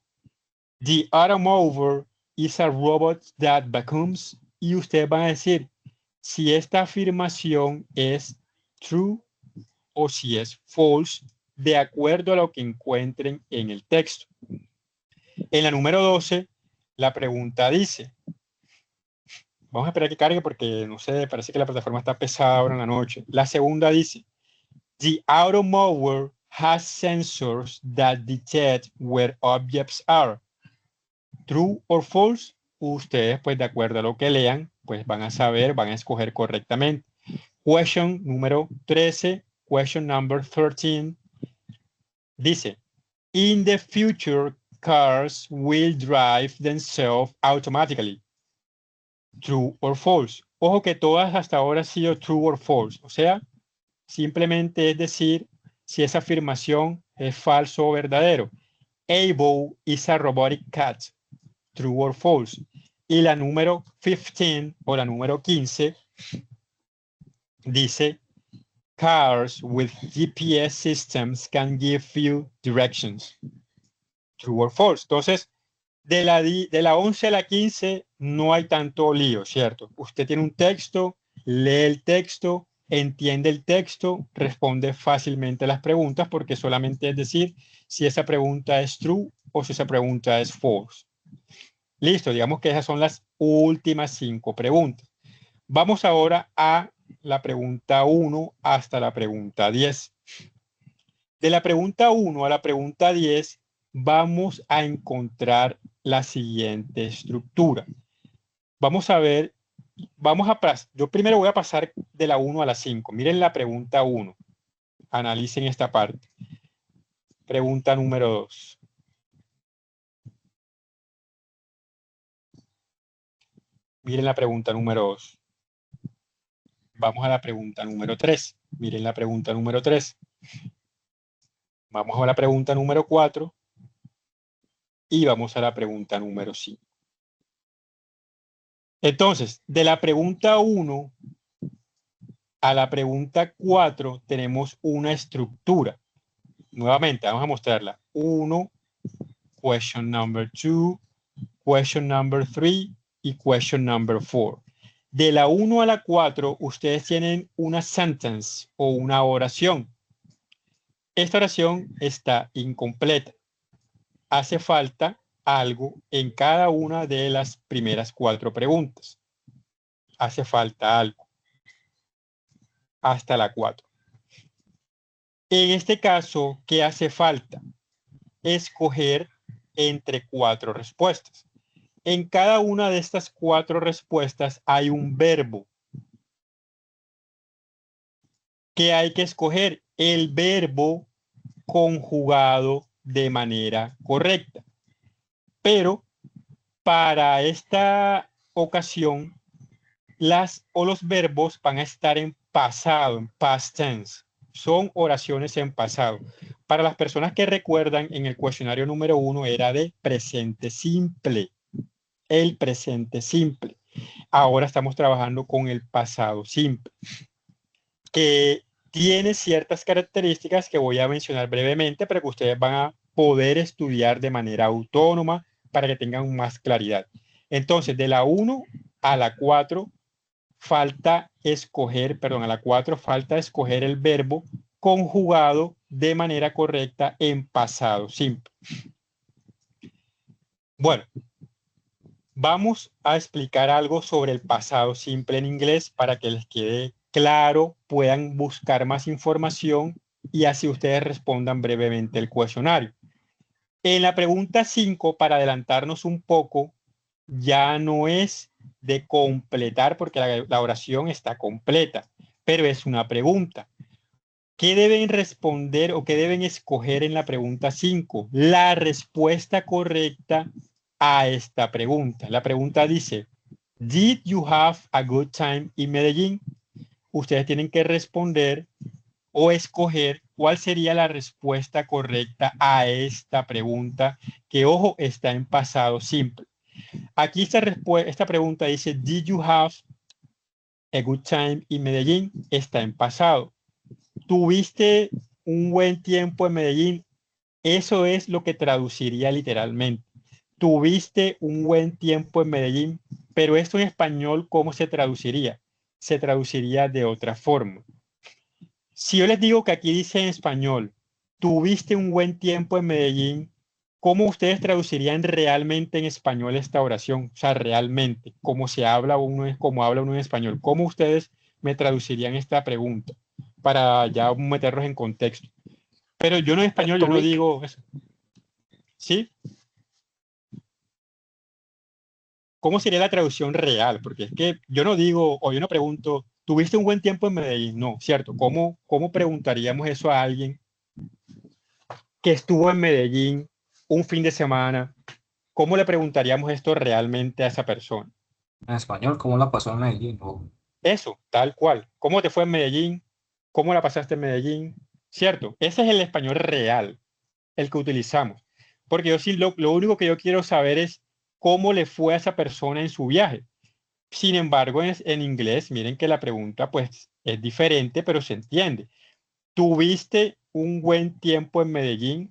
Speaker 1: The automower is a robot that vacuums. Y ustedes van a decir si esta afirmación es true o si es false, de acuerdo a lo que encuentren en el texto. En la número 12, la pregunta dice, vamos a esperar que cargue porque no sé, parece que la plataforma está pesada ahora en la noche. La segunda dice, the automower has sensors that detect where objects are. True or false, ustedes pues de acuerdo a lo que lean, pues van a saber, van a escoger correctamente. Question número 13, question number 13, dice, in the future, cars will drive themselves automatically. True or false. Ojo que todas hasta ahora han sido true or false. O sea, simplemente es decir si esa afirmación es falso o verdadero. Able is a robotic cat. True or false. Y la número 15 o la número 15 dice cars with GPS systems can give you directions. True or false. Entonces, de la 11 a la 15 no hay tanto lío, ¿cierto? Usted tiene un texto, lee el texto, entiende el texto, responde fácilmente las preguntas porque solamente es decir si esa pregunta es true o si esa pregunta es false. Listo, digamos que esas son las últimas 5 preguntas. Vamos ahora a la pregunta 1 hasta la pregunta 10. De la pregunta 1 a la pregunta 10 vamos a encontrar la siguiente estructura. Vamos a ver, yo primero voy a pasar de la 1 a la 5. Miren la pregunta 1. Analicen esta parte. Pregunta número 2. Miren la pregunta número 2. Vamos a la pregunta número 3. Miren la pregunta número 3. Vamos a la pregunta número 4. Y vamos a la pregunta número 5. Entonces, de la pregunta 1 a la pregunta 4 tenemos una estructura. Nuevamente, vamos a mostrarla. 1, question number 2, question number 3 y question number 4. De la 1 a la 4, ustedes tienen una sentence o una oración. Esta oración está incompleta. Hace falta algo en cada una de las primeras 4 preguntas. Hace falta algo. Hasta la 4. En este caso, ¿qué hace falta? Escoger entre 4 respuestas. En cada una de estas 4 respuestas hay un verbo. ¿Qué hay que escoger? El verbo conjugado de manera correcta. Pero para esta ocasión, los verbos van a estar en pasado, en past tense. Son oraciones en pasado. Para las personas que recuerdan, en el cuestionario número 1 era de presente simple. El presente simple. Ahora estamos trabajando con el pasado simple, que tiene ciertas características que voy a mencionar brevemente, pero que ustedes van a poder estudiar de manera autónoma para que tengan más claridad. Entonces, de la 1 a la 4 falta escoger, perdón, a la 4 falta escoger el verbo conjugado de manera correcta en pasado simple. Bueno, vamos a explicar algo sobre el pasado simple en inglés para que les quede claro, puedan buscar más información y así ustedes respondan brevemente el cuestionario. En la pregunta 5, para adelantarnos un poco, ya no es de completar porque la oración está completa, pero es una pregunta. ¿Qué deben responder o qué deben escoger en la pregunta 5? La respuesta correcta a esta pregunta. La pregunta dice, ¿Did you have a good time in Medellín? Ustedes tienen que responder o escoger cuál sería la respuesta correcta a esta pregunta, que ojo, está en pasado simple. Aquí esta pregunta dice, did you have a good time in Medellín? Está en pasado. ¿Tuviste un buen tiempo en Medellín? Eso es lo que traduciría literalmente. Tuviste un buen tiempo en Medellín, pero esto en español, ¿cómo se traduciría? Se traduciría de otra forma. Si yo les digo que aquí dice en español, tuviste un buen tiempo en Medellín, ¿cómo ustedes traducirían realmente en español esta oración? O sea, realmente, cómo se habla uno, cómo habla uno en español. ¿Cómo ustedes me traducirían esta pregunta? Para ya meterlos en contexto. Pero yo no en español, yo no digo eso. ¿Sí? ¿Cómo sería la traducción real? Porque es que yo no digo, o yo no pregunto, ¿tuviste un buen tiempo en Medellín? No, ¿cierto? ¿Cómo preguntaríamos eso a alguien que estuvo en Medellín un fin de semana? ¿Cómo le preguntaríamos esto realmente a esa persona?
Speaker 2: En español, ¿cómo la pasó en Medellín?
Speaker 1: Eso, tal cual. ¿Cómo te fue en Medellín? ¿Cómo la pasaste en Medellín? ¿Cierto? Ese es el español real, el que utilizamos. Porque yo sí, lo único que yo quiero saber es cómo le fue a esa persona en su viaje. Sin embargo, en inglés, miren que la pregunta pues es diferente, pero se entiende. ¿Tuviste un buen tiempo en Medellín?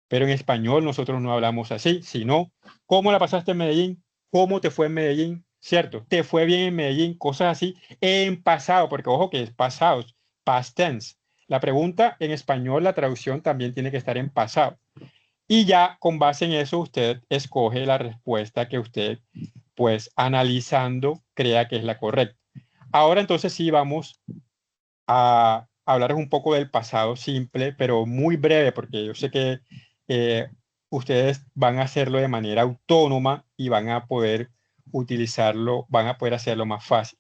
Speaker 1: Pero en español nosotros no hablamos así, sino ¿cómo la pasaste en Medellín? ¿Cómo te fue en Medellín? ¿Cierto? ¿Te fue bien en Medellín? Cosas así en pasado, porque ojo que es pasado, past tense. La pregunta en español, la traducción también tiene que estar en pasado. Y ya con base en eso usted escoge la respuesta que usted, pues analizando, crea que es la correcta. Ahora entonces sí vamos a hablar un poco del pasado simple, pero muy breve, porque yo sé que eh, ustedes van a hacerlo de manera autónoma y van a poder utilizarlo, van a poder hacerlo más fácil.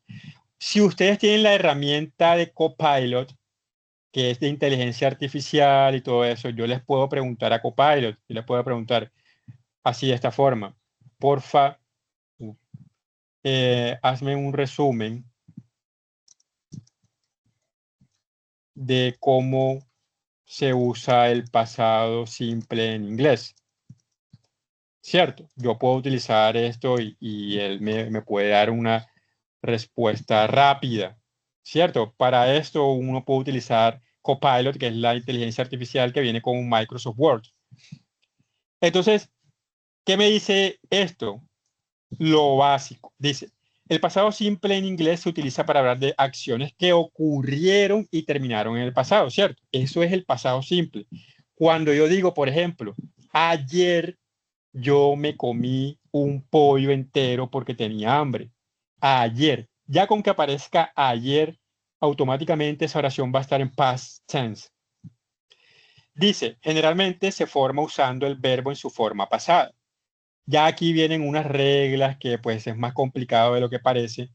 Speaker 1: Si ustedes tienen la herramienta de Copilot, que es de inteligencia artificial y todo eso, yo les puedo preguntar a Copilot, y les puedo preguntar así de esta forma, porfa, hazme un resumen de cómo se usa el pasado simple en inglés. ¿Cierto? Yo puedo utilizar esto y él me puede dar una respuesta rápida. ¿Cierto? Para esto uno puede utilizar Copilot, que es la inteligencia artificial que viene con un Microsoft Word. Entonces, ¿qué me dice esto? Lo básico. Dice, el pasado simple en inglés se utiliza para hablar de acciones que ocurrieron y terminaron en el pasado, ¿cierto? Eso es el pasado simple. Cuando yo digo, por ejemplo, ayer yo me comí un pollo entero porque tenía hambre. Ayer. Ya con que aparezca ayer, automáticamente esa oración va a estar en past tense. Dice, generalmente se forma usando el verbo en su forma pasada. Ya aquí vienen unas reglas que pues es más complicado de lo que parece.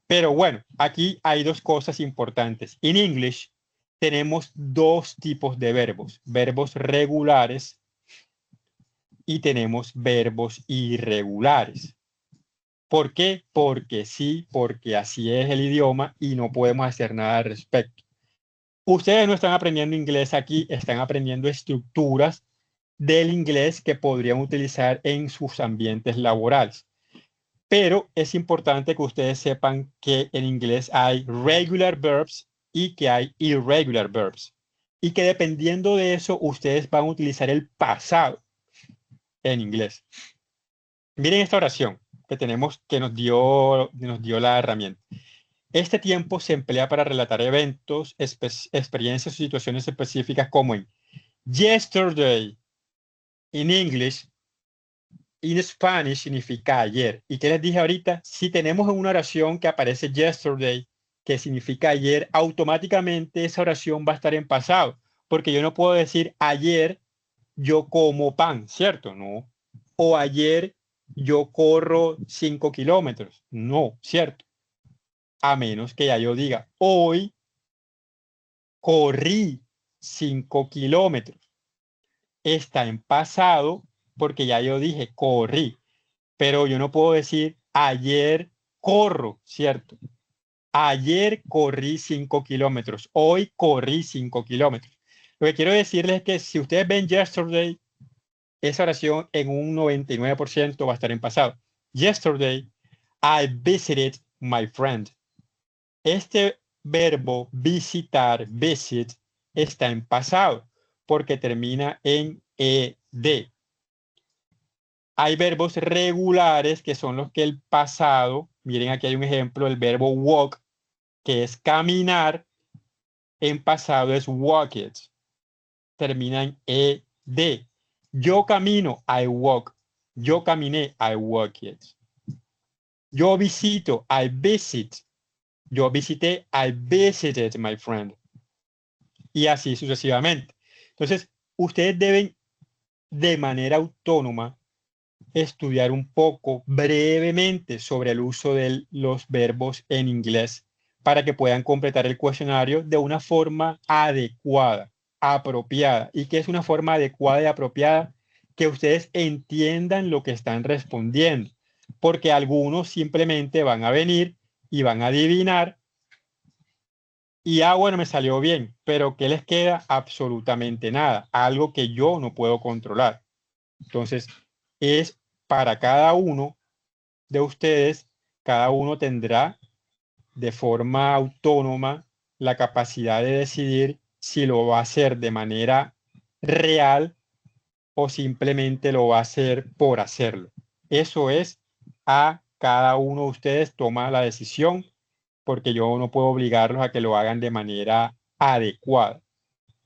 Speaker 1: Pero bueno, aquí hay dos cosas importantes. En English tenemos dos tipos de verbos. Verbos regulares y tenemos verbos irregulares. ¿Por qué? Porque sí, porque así es el idioma y no podemos hacer nada al respecto. Ustedes no están aprendiendo inglés aquí, están aprendiendo estructuras del inglés que podrían utilizar en sus ambientes laborales. Pero es importante que ustedes sepan que en inglés hay regular verbs y que hay irregular verbs. Y que dependiendo de eso, ustedes van a utilizar el pasado en inglés. Miren esta oración que tenemos que nos dio la herramienta. Este tiempo se emplea para relatar eventos, experiencias o situaciones específicas como en yesterday, in English, in Spanish significa ayer. ¿Y qué les dije ahorita? Si tenemos una oración que aparece yesterday, que significa ayer, automáticamente esa oración va a estar en pasado, porque yo no puedo decir ayer yo como pan, ¿cierto? No. O ayer yo corro 5 kilómetros. No, ¿cierto? A menos que ya yo diga, hoy corrí 5 kilómetros. Está en pasado porque ya yo dije, corrí. Pero yo no puedo decir, ayer corro, ¿cierto? Ayer corrí 5 kilómetros. Hoy corrí 5 kilómetros. Lo que quiero decirles es que si ustedes ven yesterday, esa oración en un 99% va a estar en pasado. Yesterday, I visited my friend. Este verbo visitar, visit, está en pasado porque termina en ed. Hay verbos regulares que son los que el pasado, miren aquí hay un ejemplo, el verbo walk, que es caminar, en pasado es walked, termina en ed. Yo camino, I walk. Yo caminé, I walked. Yo visito, I visit. Yo visité, I visited my friend. Y así sucesivamente. Entonces, ustedes deben de manera autónoma estudiar un poco brevemente sobre el uso de los verbos en inglés para que puedan completar el cuestionario de una forma adecuada, apropiada. ¿Y qué es una forma adecuada y apropiada? Que ustedes entiendan lo que están respondiendo, porque algunos simplemente van a venir y van a adivinar y, bueno, me salió bien, pero ¿qué les queda? Absolutamente nada, algo que yo no puedo controlar. Entonces, es para cada uno de ustedes, cada uno tendrá de forma autónoma la capacidad de decidir si lo va a hacer de manera real o simplemente lo va a hacer por hacerlo. Eso es, a cada uno de ustedes toma la decisión porque yo no puedo obligarlos a que lo hagan de manera adecuada.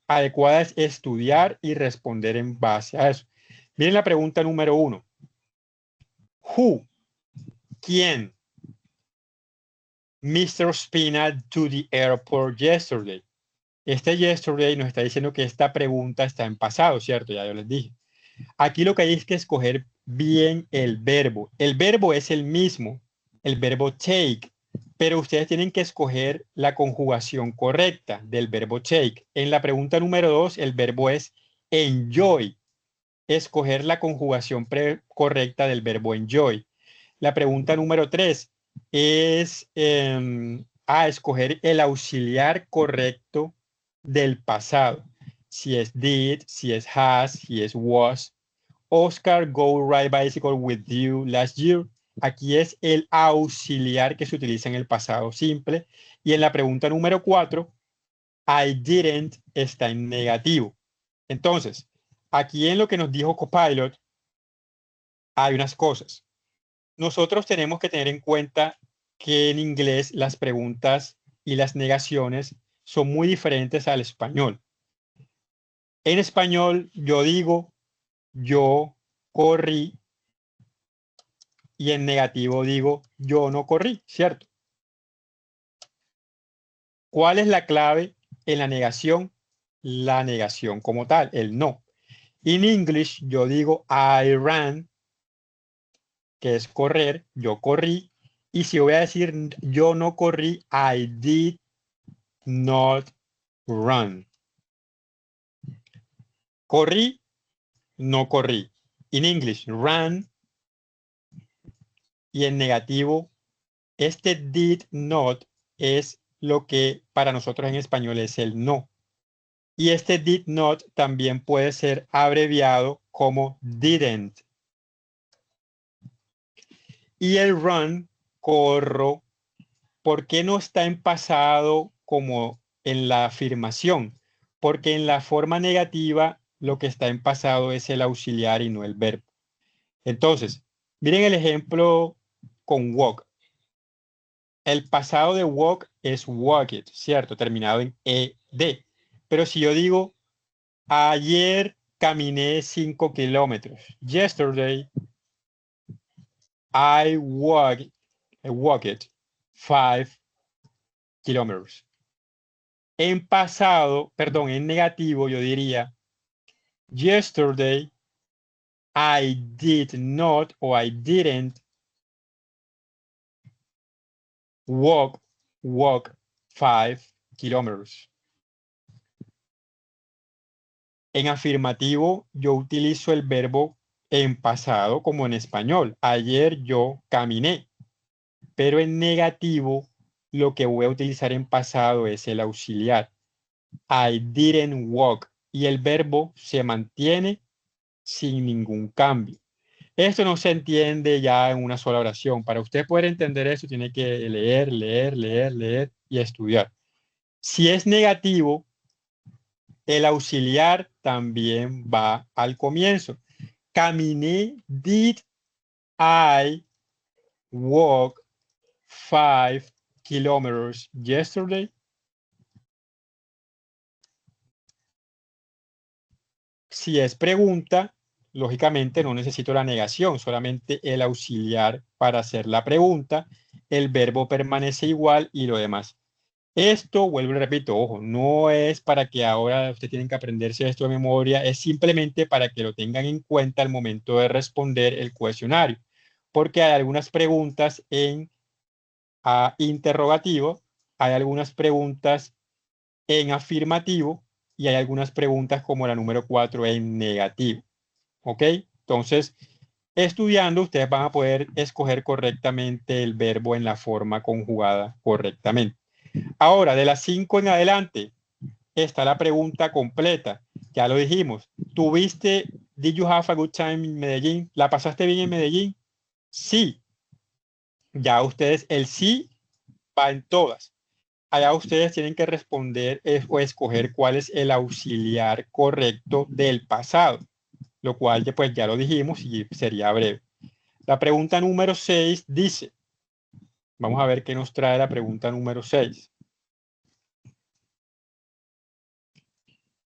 Speaker 1: Adecuada es estudiar y responder en base a eso. Miren la pregunta número 1. Who? ¿Quién? Mr. Spina to the airport yesterday. Este yesterday nos está diciendo que esta pregunta está en pasado, ¿cierto? Ya yo les dije. Aquí lo que hay es que escoger bien el verbo. El verbo es el mismo, el verbo take, pero ustedes tienen que escoger la conjugación correcta del verbo take. En la pregunta número 2, el verbo es enjoy. Escoger la conjugación correcta del verbo enjoy. La pregunta número 3 es escoger el auxiliar correcto del pasado. Si es did, si es has, si es was. Oscar go ride bicycle with you last year. Aquí es el auxiliar que se utiliza en el pasado simple. Y en la pregunta número 4, I didn't está en negativo. Entonces, aquí en lo que nos dijo Copilot, hay unas cosas. Nosotros tenemos que tener en cuenta que en inglés las preguntas y las negaciones son muy diferentes al español. En español yo digo, yo corrí, y en negativo digo, yo no corrí, ¿cierto? ¿Cuál es la clave en la negación? La negación como tal, el no. En English yo digo, I ran, que es correr, yo corrí. Y si voy a decir yo no corrí, I did not run. Corrí, no corrí. In English, ran. Y en negativo, este did not es lo que para nosotros en español es el no. Y este did not también puede ser abreviado como didn't. Y el run, corro, ¿por qué no está en pasado como en la afirmación? Porque en la forma negativa lo que está en pasado es el auxiliar y no el verbo. Entonces, miren el ejemplo con walk. El pasado de walk es walked, ¿cierto? Terminado en ed. Pero si yo digo, ayer caminé 5 kilómetros. Yesterday, I walked 5 kilometers. En pasado, perdón, en negativo, yo diría, yesterday, I did not or I didn't walk 5 kilometers. En afirmativo, yo utilizo el verbo en pasado como en español. Ayer yo caminé. Pero en negativo, lo que voy a utilizar en pasado es el auxiliar. I didn't walk. Y el verbo se mantiene sin ningún cambio. Esto no se entiende ya en una sola oración. Para usted poder entender eso, tiene que leer, leer, leer, leer y estudiar. Si es negativo, el auxiliar también va al comienzo. Caminé, did I walk 5 kilometers yesterday? Si es pregunta, lógicamente no necesito la negación, solamente el auxiliar para hacer la pregunta, el verbo permanece igual y lo demás. Esto, vuelvo y repito, ojo, no es para que ahora ustedes tienen que aprenderse esto de memoria, es simplemente para que lo tengan en cuenta al momento de responder el cuestionario, porque hay algunas preguntas en interrogativo, hay algunas preguntas en afirmativo y hay algunas preguntas como la número 4 en negativo. ¿Ok? Entonces, estudiando, ustedes van a poder escoger correctamente el verbo en la forma conjugada correctamente. Ahora, de las 5 en adelante, está la pregunta completa. Ya lo dijimos. ¿Tuviste, did you have a good time in Medellín? ¿La pasaste bien en Medellín? Sí. Ya ustedes, el sí va en todas. Allá ustedes tienen que responder o escoger cuál es el auxiliar correcto del pasado, lo cual pues ya lo dijimos y sería breve. La pregunta número 6 dice, vamos a ver qué nos trae la pregunta número 6.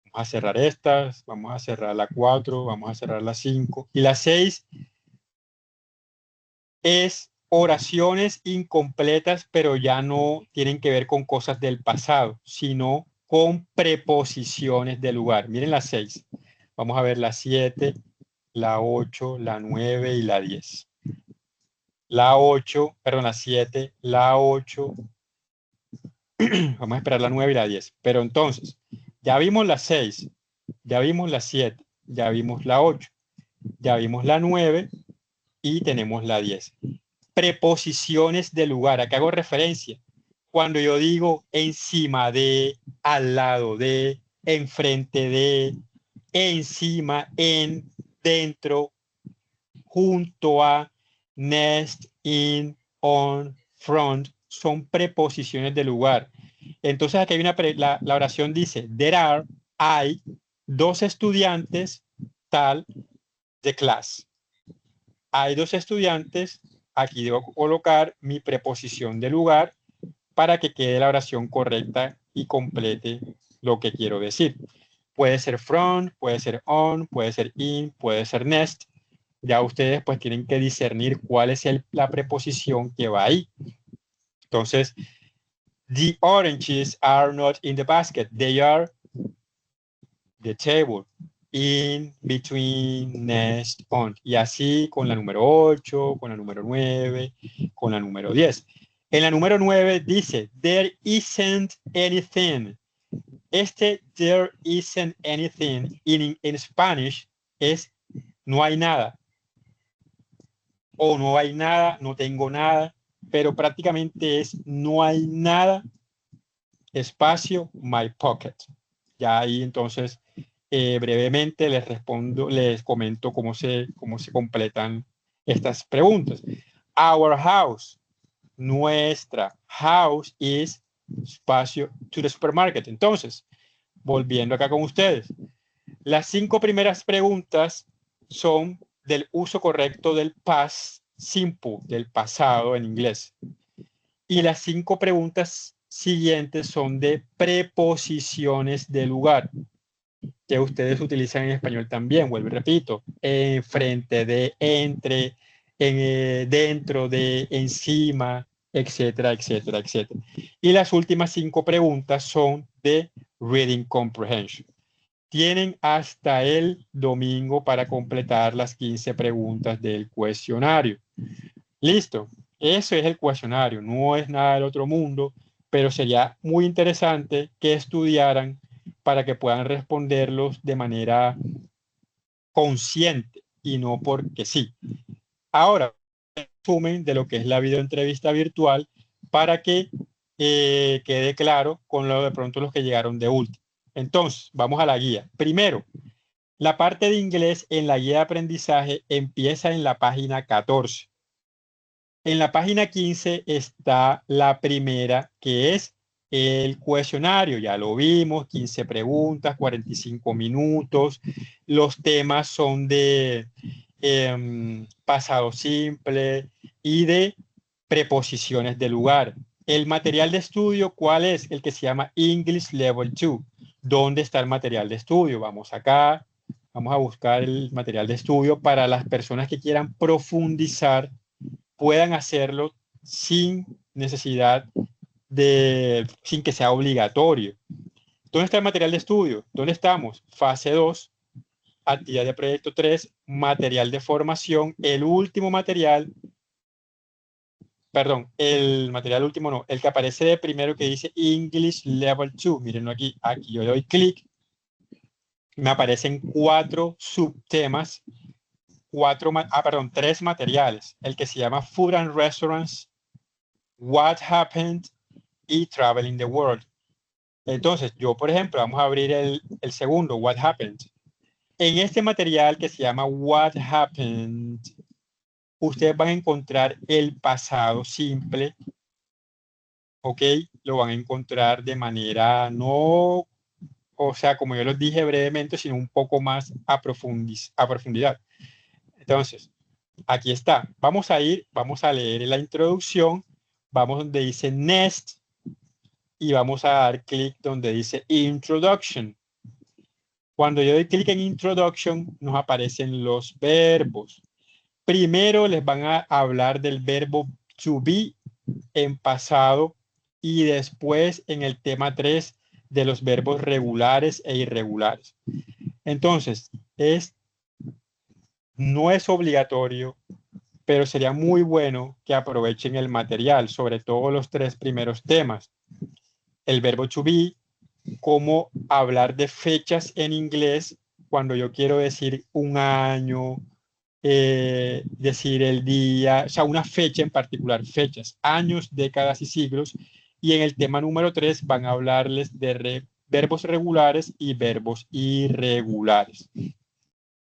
Speaker 1: Vamos a cerrar estas, vamos a cerrar la 4, vamos a cerrar la 5. Y la 6 es oraciones incompletas, pero ya no tienen que ver con cosas del pasado, sino con preposiciones de lugar. Miren la 6. Vamos a ver la 7, la 8, la 9 y la 10. La 8, perdón, la 7, la 8. Vamos a esperar la 9 y la 10. Pero entonces, ya vimos la 6, ya vimos la 7, ya vimos la 8, ya vimos la 9 y tenemos la 10. Preposiciones de lugar. ¿A qué hago referencia? Cuando yo digo encima de, al lado de, enfrente de, encima, en, dentro, junto a, next, in, on, front, son preposiciones de lugar. Entonces aquí hay la oración dice, there are, hay, 2 estudiantes, tal, de clase. Hay 2 estudiantes, aquí debo colocar mi preposición de lugar para que quede la oración correcta y complete lo que quiero decir. Puede ser from, puede ser on, puede ser in, puede ser next. Ya ustedes pues tienen que discernir cuál es la preposición que va ahí. Entonces, the oranges are not in the basket. They are the table, in, between, next, on. Y así con la número 8, con la número 9, con la número 10. En la número 9 dice, there isn't anything. Este there isn't anything in Spanish es no hay nada. O no hay nada, no tengo nada. Pero prácticamente es no hay nada, espacio, my pocket. Ya ahí entonces brevemente les respondo, les comento cómo se completan estas preguntas. Our house, nuestra house is espacio to the supermarket. Entonces, volviendo acá con ustedes, las 5 primeras preguntas son del uso correcto del past simple, del pasado en inglés. Y las 5 preguntas siguientes son de preposiciones de lugar, que ustedes utilizan en español también, vuelvo y repito, frente de, entre, dentro de, encima, etcétera, etcétera, etcétera. Y las últimas 5 preguntas son de reading comprehension. Tienen hasta el domingo para completar las 15 preguntas del cuestionario. Listo, eso es el cuestionario, no es nada del otro mundo, pero sería muy interesante que estudiaran para que puedan responderlos de manera consciente y no porque sí. Ahora, resumen de lo que es la videoentrevista virtual para que quede claro con lo de pronto los que llegaron de último. Entonces, vamos a la guía. Primero, La parte de inglés en la guía de aprendizaje empieza en la página 14. En la página 15 está la primera, que es el cuestionario. Ya lo vimos, 15 preguntas, 45 minutos. Los temas son de pasado simple y de preposiciones de lugar. El material de estudio, ¿cuál es? El que se llama English Level 2. ¿Dónde está el material de estudio? Vamos acá, vamos a buscar el material de estudio para las personas que quieran profundizar, puedan hacerlo sin necesidad sin que sea obligatorio. ¿Dónde está el material de estudio? ¿Dónde estamos? Fase 2, actividad de proyecto 3, material de formación, el último material, perdón, el material último no, el que aparece de primero que dice English Level 2. Mírenlo aquí, aquí yo doy clic, me aparecen 4 subtemas, tres materiales, el que se llama Food and Restaurants, What Happened y Traveling the World. Entonces, yo, por ejemplo, vamos a abrir el segundo, What Happened. En este material que se llama What Happened, ustedes van a encontrar el pasado simple, ¿ok? Lo van a encontrar de manera no, o sea, como yo les dije brevemente, sino un poco más a profundidad. Entonces, aquí está. Vamos a leer la introducción, vamos donde dice Next y vamos a dar clic donde dice Introduction. Cuando yo doy clic en Introduction, nos aparecen los verbos. Primero les van a hablar del verbo to be en pasado y después en el tema 3 de los verbos regulares e irregulares. Entonces, no es obligatorio, pero sería muy bueno que aprovechen el material, sobre todo los 3 primeros temas. El verbo to be, cómo hablar de fechas en inglés cuando yo quiero decir un año, decir el día, o sea, una fecha en particular, fechas, años, décadas y siglos. Y en el tema número 3 van a hablarles de verbos regulares y verbos irregulares,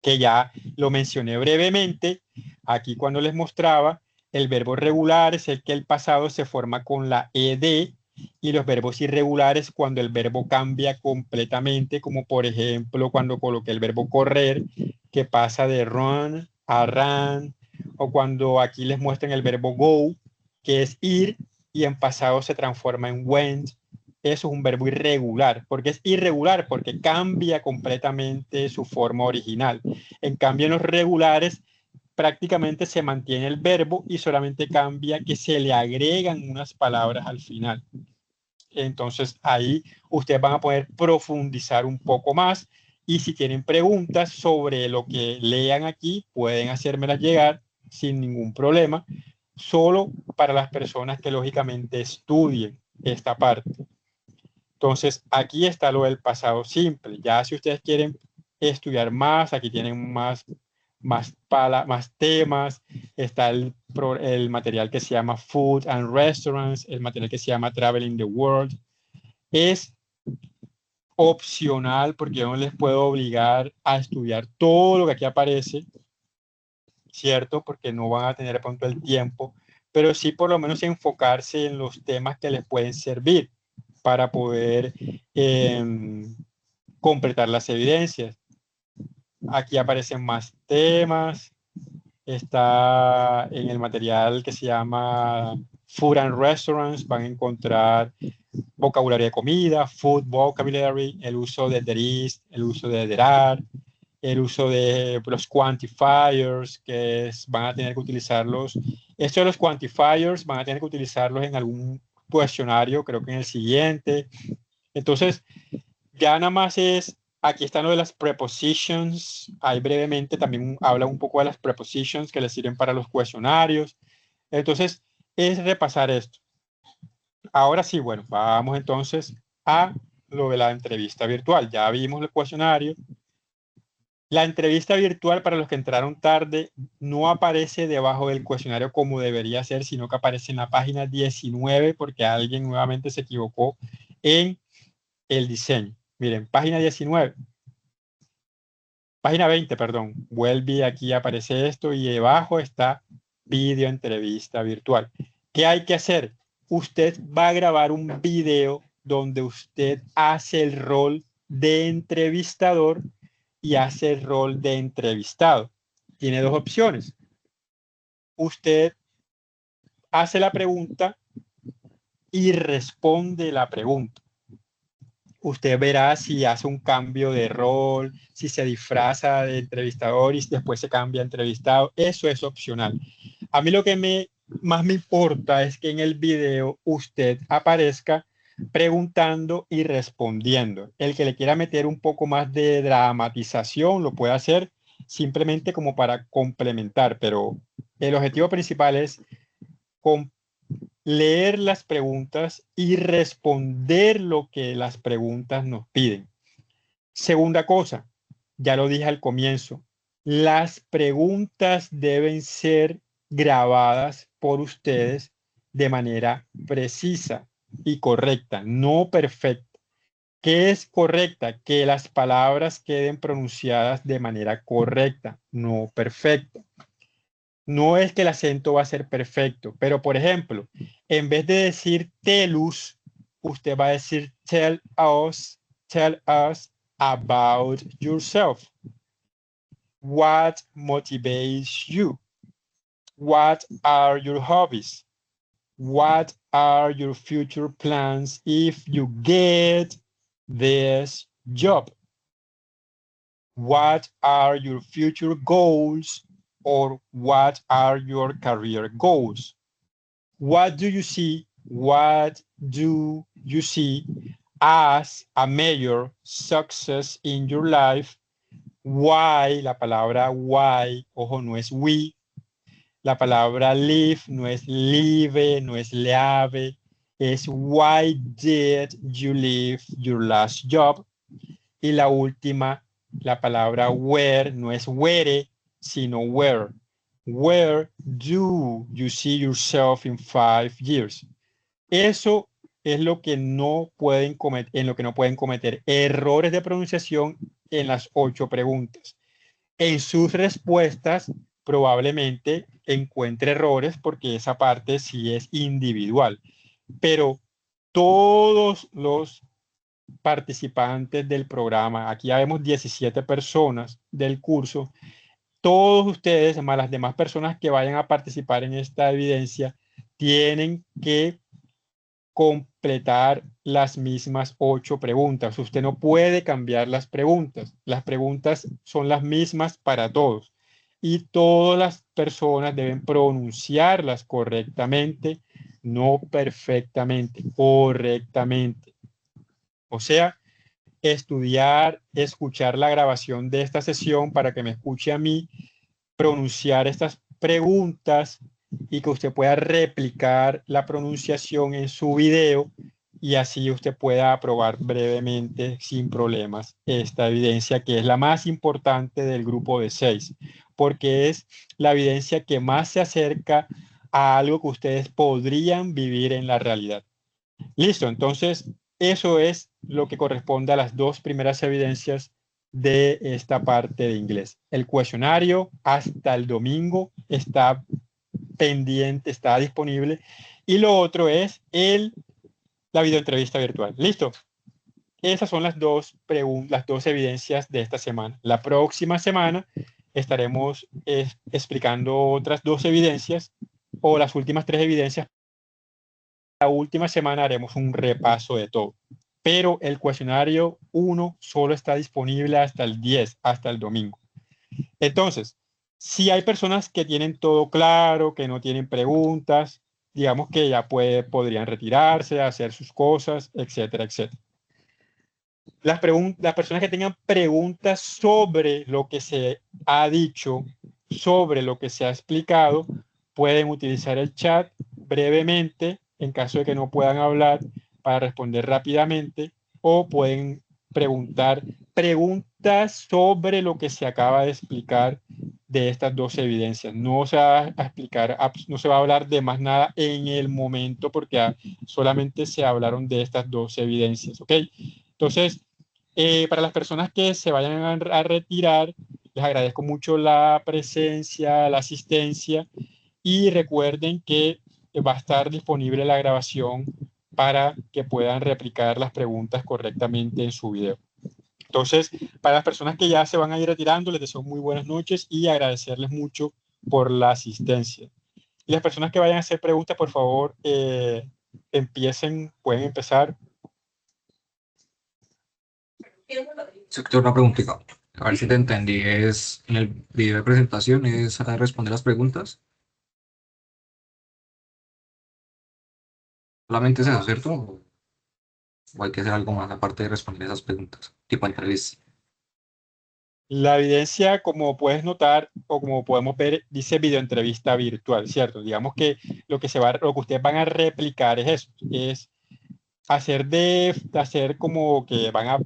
Speaker 1: que ya lo mencioné brevemente. Aquí cuando les mostraba, el verbo regular es el que el pasado se forma con la ed, y los verbos irregulares cuando el verbo cambia completamente, como por ejemplo cuando coloqué el verbo correr, que pasa de run a ran, o cuando aquí les muestran el verbo go, que es ir, y en pasado se transforma en went. Eso es un verbo irregular. ¿Por qué es irregular? Porque cambia completamente su forma original. En cambio, en los regulares prácticamente se mantiene el verbo y solamente cambia que se le agregan unas palabras al final. Entonces ahí ustedes van a poder profundizar un poco más, y si tienen preguntas sobre lo que lean aquí, pueden hacérmelas llegar sin ningún problema, solo para las personas que lógicamente estudien esta parte. Entonces aquí está lo del pasado simple. Ya si ustedes quieren estudiar más, aquí tienen más temas. Está el material que se llama Food and Restaurants, el material que se llama Traveling the World. Es opcional porque yo no les puedo obligar a estudiar todo lo que aquí aparece, ¿cierto? Porque no van a tener de pronto el tiempo, pero sí por lo menos enfocarse en los temas que les pueden servir para poder completar las evidencias. Aquí aparecen más temas. Está en el material que se llama Food and Restaurants, van a encontrar vocabulario de comida, food vocabulary, el uso de there is, el uso de there are, el uso de los quantifiers, van a tener que utilizarlos. Esto de los quantifiers van a tener que utilizarlos en algún cuestionario, creo que en el siguiente. Entonces, ya nada más aquí están lo de las prepositions, ahí brevemente también habla un poco de las prepositions que les sirven para los cuestionarios. Entonces, es repasar esto. Ahora sí, bueno, vamos entonces a lo de la entrevista virtual. Ya vimos el cuestionario. La entrevista virtual, para los que entraron tarde, no aparece debajo del cuestionario como debería ser, sino que aparece en la página 19 porque alguien nuevamente se equivocó en el diseño. Miren, página 19. Página 20, perdón. Vuelve, aquí aparece esto y debajo está video entrevista virtual. ¿Qué hay que hacer? Usted va a grabar un video donde usted hace el rol de entrevistador y hace el rol de entrevistado. Tiene dos opciones. Usted hace la pregunta y responde la pregunta. Usted verá si hace un cambio de rol, si se disfraza de entrevistador y después se cambia a entrevistado. Eso es opcional. A mí lo que más me importa es que en el video usted aparezca preguntando y respondiendo. El que le quiera meter un poco más de dramatización lo puede hacer simplemente como para complementar, pero el objetivo principal es leer las preguntas y responder lo que las preguntas nos piden. Segunda cosa, ya lo dije al comienzo, las preguntas deben ser grabadas por ustedes de manera precisa y correcta, no perfecta. ¿Qué es correcta? Que las palabras queden pronunciadas de manera correcta, no perfecta. No es que el acento va a ser perfecto, pero por ejemplo, en vez de decir telus, usted va a decir tell us about yourself. What motivates you? What are your hobbies? What are your future plans if you get this job? What are your future goals or what are your career goals? What do you see? What do you see as a major success in your life? Why, la palabra why, ojo, no es we. La palabra live no es live, no es leave. Es why did you leave your last job? Y la última, la palabra where no es where, sino where. Where do you see yourself in 5 years? Eso es lo que no pueden cometer, en lo que no pueden cometer errores de pronunciación en las 8 preguntas. En sus respuestas probablemente encuentre errores porque esa parte sí es individual, pero todos los participantes del programa, aquí ya vemos 17 personas del curso, todos ustedes, más las demás personas que vayan a participar en esta evidencia, tienen que completar las mismas 8 preguntas. Usted no puede cambiar las preguntas. Las preguntas son las mismas para todos. Y todas las personas deben pronunciarlas correctamente, no perfectamente, correctamente. O sea, estudiar, escuchar la grabación de esta sesión para que me escuche a mí, pronunciar estas preguntas y que usted pueda replicar la pronunciación en su video y así usted pueda aprobar brevemente, sin problemas, esta evidencia que es la más importante del grupo de 6, porque es la evidencia que más se acerca a algo que ustedes podrían vivir en la realidad. Listo, entonces eso es lo que corresponde a las 2 primeras evidencias de esta parte de inglés. El cuestionario hasta el domingo está pendiente, está disponible. Y lo otro es la videoentrevista virtual. Listo. Esas son las dos evidencias de esta semana. La próxima semana estaremos explicando otras 2 evidencias o las últimas 3 evidencias. La última semana haremos un repaso de todo. Pero el cuestionario 1 solo está disponible hasta el 10, hasta el domingo. Entonces, si hay personas que tienen todo claro, que no tienen preguntas, digamos que ya podrían retirarse, hacer sus cosas, etcétera, etcétera. Las personas que tengan preguntas sobre lo que se ha dicho, sobre lo que se ha explicado, pueden utilizar el chat brevemente en caso de que no puedan hablar para responder rápidamente o pueden preguntar preguntas sobre lo que se acaba de explicar de estas 2 evidencias. No se va a explicar, no se va a hablar de más nada en el momento porque solamente se hablaron de estas 2 evidencias, ¿ok? Entonces, para las personas que se vayan a retirar, les agradezco mucho la presencia, la asistencia y recuerden que va a estar disponible la grabación para que puedan replicar las preguntas correctamente en su video. Entonces, para las personas que ya se van a ir retirando, les deseo muy buenas noches y agradecerles mucho por la asistencia. Y las personas que vayan a hacer preguntas, por favor, pueden empezar.
Speaker 2: Sector, una preguntita. A ver si te entendí. Es en el video de presentación, es a responder las preguntas. Solamente es eso, ¿cierto? ¿O hay que hacer algo más aparte de responder esas preguntas? Tipo entrevista.
Speaker 1: La evidencia, como puedes notar o como podemos ver, dice videoentrevista virtual, ¿cierto? Digamos que lo que ustedes van a replicar es eso, es hacer como que van a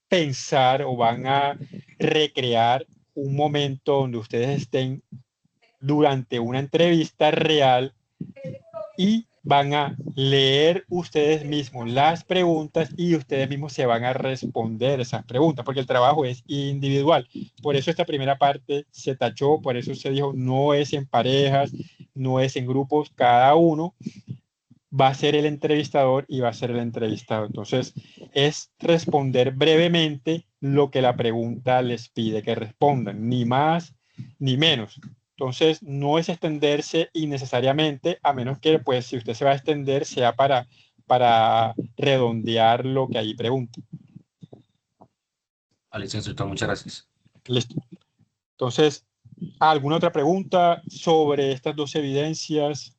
Speaker 1: pensar o van a recrear un momento donde ustedes estén durante una entrevista real y van a leer ustedes mismos las preguntas y ustedes mismos se van a responder esas preguntas, porque el trabajo es individual. Por eso esta primera parte se tachó, por eso se dijo no es en parejas, no es en grupos, cada uno va a ser el entrevistador y va a ser el entrevistado. Entonces, es responder brevemente lo que la pregunta les pide que respondan, ni más ni menos. Entonces, no es extenderse innecesariamente, a menos que, pues, si usted se va a extender, sea para redondear lo que ahí pregunta.
Speaker 2: Vale, sector, muchas gracias.
Speaker 1: Listo. Entonces, ¿alguna otra pregunta sobre estas dos evidencias?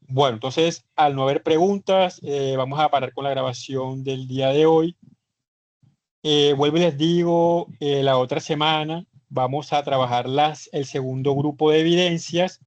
Speaker 1: Bueno, entonces, al no haber preguntas, vamos a parar con la grabación del día de hoy. Vuelvo y les digo, la otra semana vamos a trabajar el segundo grupo de evidencias